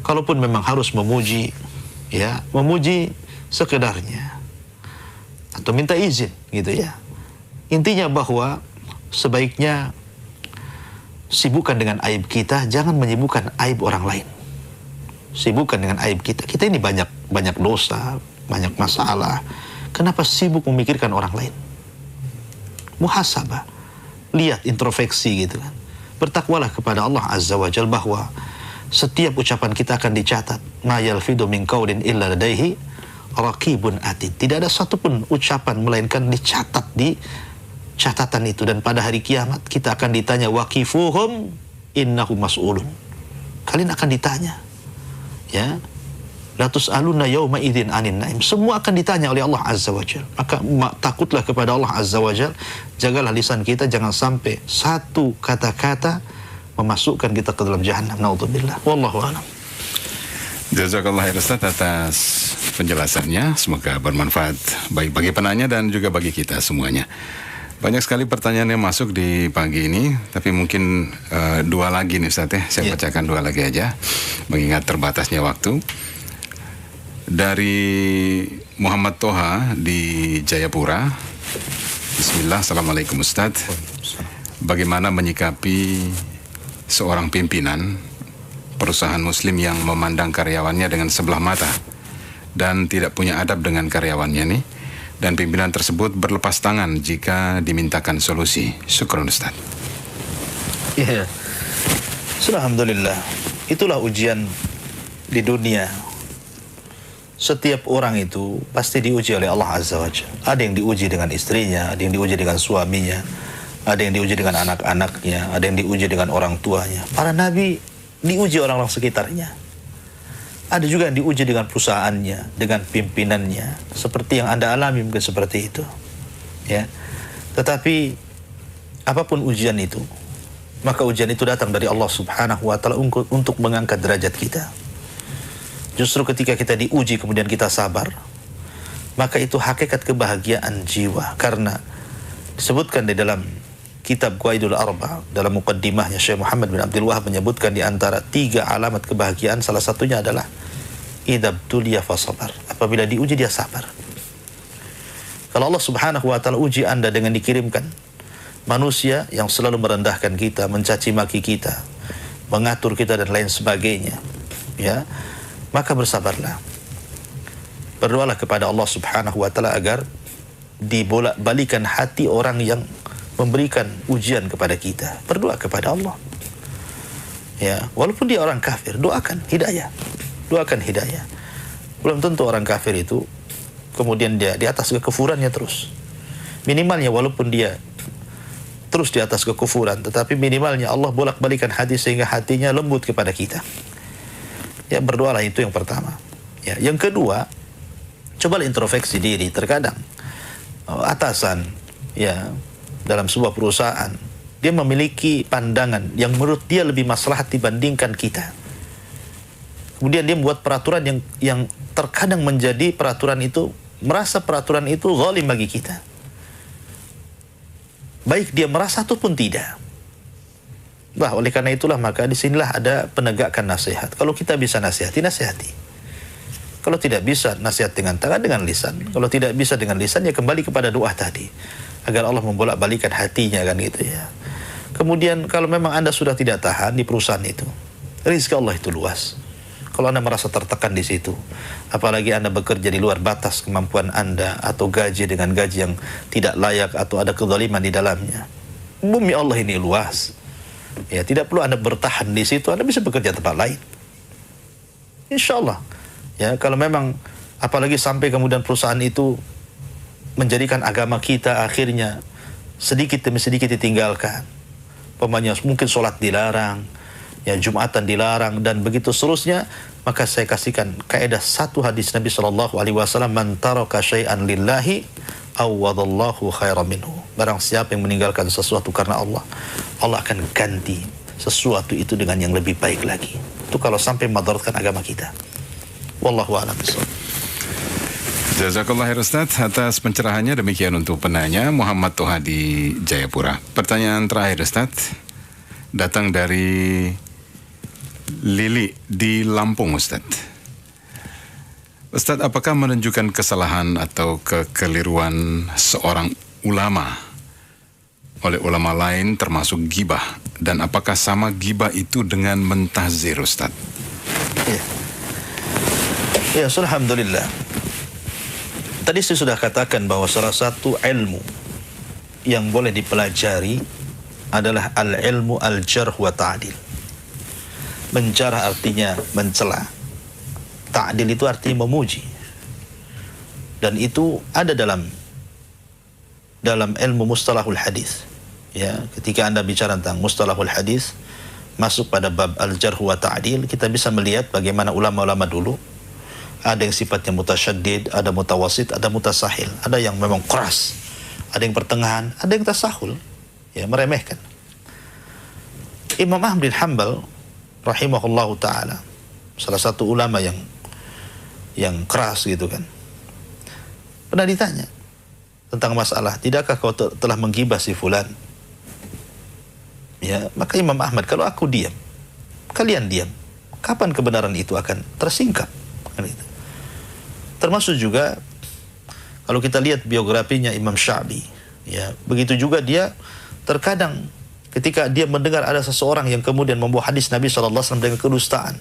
Kalaupun memang harus memuji, ya, memuji sekedarnya. Atau minta izin gitu ya. Intinya bahwa sebaiknya sibukkan dengan aib kita, jangan menyibukkan aib orang lain. Sibukkan dengan aib kita. Kita ini banyak dosa, banyak masalah. Kenapa sibuk memikirkan orang lain? Muhasabah. Lihat, introspeksi gitu kan. Bertakwalah kepada Allah Azza wa Jalla bahwa setiap ucapan kita akan dicatat. Ma yalfidu min qaulin illa ladaihi raqibun atid. Tidak ada satupun ucapan melainkan dicatat di catatan itu, dan pada hari kiamat kita akan ditanya waqifuhum innahum mas'ulun. Kalian akan ditanya. Ya. La tus'aluna yauma idzin 'anin na'im. Semua akan ditanya oleh Allah Azza wa Jalla. Maka takutlah kepada Allah Azza wa Jalla. Jagalah lisan kita, jangan sampai satu kata-kata memasukkan kita ke dalam jahannam. Naudzubillah. Wallahu a'lam. Jazakallah khair Ustaz atas penjelasannya. Semoga bermanfaat baik bagi penanya dan juga bagi kita semuanya. Banyak sekali pertanyaan yang masuk di pagi ini, tapi mungkin dua lagi nih Ustaz ya. Saya bacakan dua lagi aja, mengingat terbatasnya waktu. Dari Muhammad Toha di Jayapura. Bismillah, Assalamualaikum Ustaz. Bagaimana menyikapi seorang pimpinan perusahaan muslim yang memandang karyawannya dengan sebelah mata dan tidak punya adab dengan karyawannya nih, dan pimpinan tersebut berlepas tangan jika dimintakan solusi? Syukron Ustaz. Ya, alhamdulillah. Itulah ujian di dunia. Setiap orang itu pasti diuji oleh Allah Azza wa Jalla. Ada yang diuji dengan istrinya, ada yang diuji dengan suaminya, ada yang diuji dengan anak-anaknya, ada yang diuji dengan orang tuanya. Para nabi diuji orang-orang sekitarnya. Ada juga yang diuji dengan perusahaannya, dengan pimpinannya, seperti yang Anda alami mungkin seperti itu. Ya. Tetapi apapun ujian itu, maka ujian itu datang dari Allah Subhanahu wa taala untuk mengangkat derajat kita. Justru ketika kita diuji kemudian kita sabar, maka itu hakikat kebahagiaan jiwa. Karena disebutkan di dalam kitab Qawaidul Arba, dalam muqaddimahnya Syekh Muhammad bin Abdul Wahab menyebutkan di antara 3 alamat kebahagiaan, salah satunya adalah idza btuliya fasabar. Apabila diuji dia sabar. Kalau Allah Subhanahu wa taala uji Anda dengan dikirimkan manusia yang selalu merendahkan kita, mencaci maki kita, mengatur kita dan lain sebagainya, ya, maka bersabarlah. Berdoalah kepada Allah Subhanahu wa taala agar dibolak-balikan hati orang yang memberikan ujian kepada kita. Berdoa kepada Allah. Ya, walaupun dia orang kafir, doakan hidayah. Doakan hidayah. Belum tentu orang kafir itu kemudian dia di atas kekufurannya terus. Minimalnya walaupun dia terus di atas kekufuran, tetapi minimalnya Allah bolak-balikan hati sehingga hatinya lembut kepada kita. Ya, berdoalah, itu yang pertama. Ya, yang kedua, cobalah introspeksi diri. Terkadang atasan, ya, dalam sebuah perusahaan, dia memiliki pandangan yang menurut dia lebih maslahat dibandingkan kita. Kemudian dia membuat peraturan yang terkadang menjadi peraturan itu, merasa peraturan itu zalim bagi kita. Baik dia merasa ataupun tidak. Bah, oleh karena itulah maka disinilah ada penegakan nasihat. Kalau kita bisa nasihati, nasihati. Kalau tidak bisa, nasihat dengan tangan, dengan lisan. Kalau tidak bisa dengan lisan, ya kembali kepada doa tadi, agar Allah membolak-balikan hatinya, kan gitu ya. Kemudian kalau memang Anda sudah tidak tahan di perusahaan itu, rezeki Allah itu luas. Kalau Anda merasa tertekan di situ, apalagi Anda bekerja di luar batas kemampuan Anda, atau gaji dengan gaji yang tidak layak, atau ada kezaliman di dalamnya, bumi Allah ini luas. Ya, tidak perlu Anda bertahan di situ, Anda bisa bekerja tempat lain. Insya Allah. Ya, kalau memang apalagi sampai kemudian perusahaan itu menjadikan agama kita akhirnya sedikit demi sedikit ditinggalkan. Pemanya mungkin sholat dilarang, ya, Jumatan dilarang, dan begitu seterusnya, maka saya kasihkan kaidah satu hadis Nabi SAW, man taraka syai'an lillahi awwadallahu khairan minhu. Barang siapa yang meninggalkan sesuatu karena Allah, Allah akan ganti sesuatu itu dengan yang lebih baik lagi. Itu kalau sampai madaratkan agama kita. Wallahu a'lam bishawab. Jazakallah khair Ustaz atas pencerahannya. Demikian untuk penanya Muhammad Toha di Jayapura. Pertanyaan terakhir Ustaz, datang dari Lili di Lampung Ustaz. Ustaz, apakah menunjukkan kesalahan atau kekeliruan seorang ulama oleh ulama lain termasuk gibah, dan apakah sama gibah itu dengan mentahzir Ustaz? Ya, alhamdulillah. Tadi saya sudah katakan bahwa salah satu ilmu yang boleh dipelajari adalah al-ilmu al-jarh wa ta'dil. Menjarah artinya mencela. Ta'dil itu artinya memuji. Dan itu ada dalam ilmu mustalahul hadis. Ya, ketika Anda bicara tentang mustalahul hadis, masuk pada bab al-jarh wa ta'dil, kita bisa melihat bagaimana ulama-ulama dulu. Ada yang sifatnya mutasyaddid, ada mutawasit, ada mutasahil. Ada yang memang keras, ada yang pertengahan, ada yang tasahul, ya, meremehkan. Imam Ahmad bin Hanbal rahimahullahu ta'ala, salah satu ulama yang keras gitu kan, pernah ditanya tentang masalah, tidakkah kau telah menggibah si fulan? Ya, maka Imam Ahmad, kalau aku diam, kalian diam, kapan kebenaran itu akan tersingkap? Kan itu. Termasuk juga kalau kita lihat biografinya Imam Sya'bi, ya, begitu juga dia terkadang ketika dia mendengar ada seseorang yang kemudian membawa hadis Nabi SAW dengan kedustaan,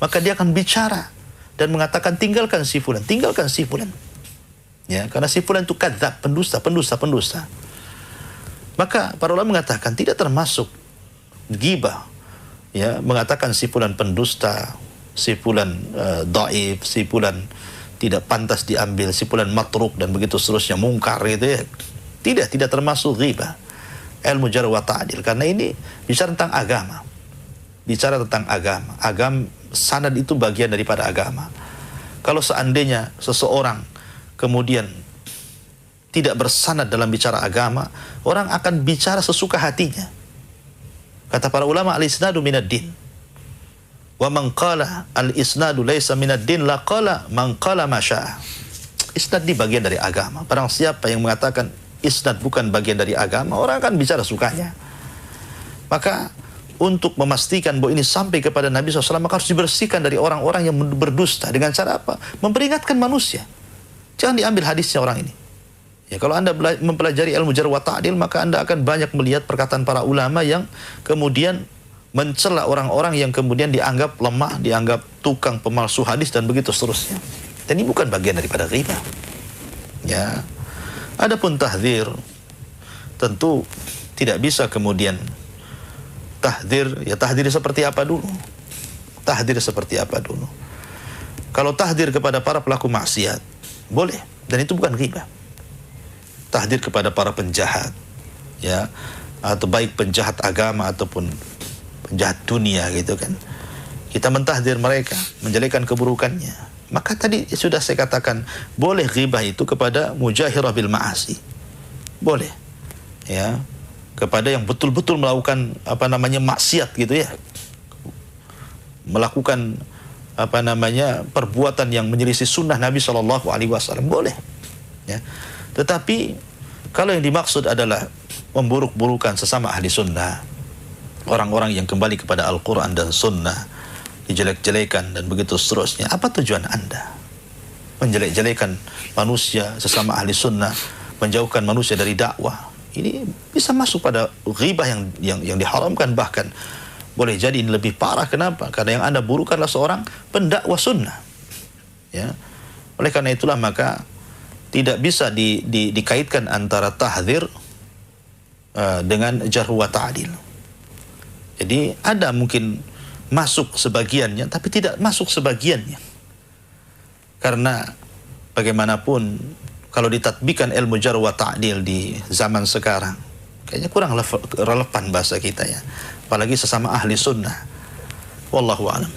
maka dia akan bicara dan mengatakan tinggalkan si fulan, tinggalkan si fulan. Ya, karena si fulan itu kadzab, pendusta. Maka para ulama mengatakan tidak termasuk ghibah, ya, mengatakan si fulan pendusta, si fulan dhaif, si fulan tidak pantas diambil, si fulan matruk, dan begitu seterusnya, mungkar gitu ya. Tidak termasuk ghibah. Ilmu jarh wa ta'dil, karena ini bicara tentang agama. Bicara tentang agama. Agama, sanad itu bagian daripada agama. Kalau seandainya seseorang kemudian tidak bersanad dalam bicara agama, orang akan bicara sesuka hatinya. Kata para ulama, al-isnadu minad din. Wa man qala al-isnadu laysa minad din la qala man qala ma syaa. Isnad di bagian dari agama. Barang siapa yang mengatakan isnad bukan bagian dari agama, orang akan bicara sukanya. Maka untuk memastikan bahwa ini sampai kepada Nabi SAW, maka harus dibersihkan dari orang-orang yang berdusta. Dengan cara apa? Memperingatkan manusia. Jangan diambil hadisnya orang ini. Ya, kalau Anda mempelajari ilmu jarh wa ta'dil, maka Anda akan banyak melihat perkataan para ulama yang kemudian mencela orang-orang yang kemudian dianggap lemah, dianggap tukang pemalsu hadis, dan begitu seterusnya. Dan ini bukan bagian daripada ghibah. Ya. Adapun tahdzir, tentu tidak bisa kemudian tahdzir, ya tahdzir seperti apa dulu? Tahdzir seperti apa dulu? Kalau tahdzir kepada para pelaku maksiat, boleh, dan itu bukan ghibah. Tahdzir kepada para penjahat, ya, atau baik penjahat agama ataupun penjahat dunia gitu kan. Kita mentahdzir mereka, menjelekan keburukannya. Maka tadi sudah saya katakan, boleh ghibah itu kepada mujahirah bil ma'asi. Boleh. Ya. Kepada yang betul-betul melakukan maksiat gitu ya. Melakukan perbuatan yang menyelisih sunnah Nabi SAW, boleh. Ya. Tetapi kalau yang dimaksud adalah memburuk-burukan sesama ahli sunnah, orang-orang yang kembali kepada Al-Quran dan sunnah, dijelek-jelekan dan begitu seterusnya, apa tujuan Anda? Menjelek-jelekan manusia sesama ahli sunnah, menjauhkan manusia dari dakwah. Ini bisa masuk pada ghibah yang diharamkan, bahkan boleh jadi ini lebih parah. Kenapa? Karena yang Anda burukanlah seorang pendakwah sunnah. Ya. Oleh karena itulah maka tidak bisa dikaitkan antara tahdzir dengan jarh wa ta'dil. Jadi ada mungkin masuk sebagiannya, tapi tidak masuk sebagiannya. Karena bagaimanapun kalau ditatbikan ilmu jarh wa ta'dil di zaman sekarang, kayaknya kurang relevan bahasa kita ya. Apalagi sesama ahli sunnah. Wallahu a'lam.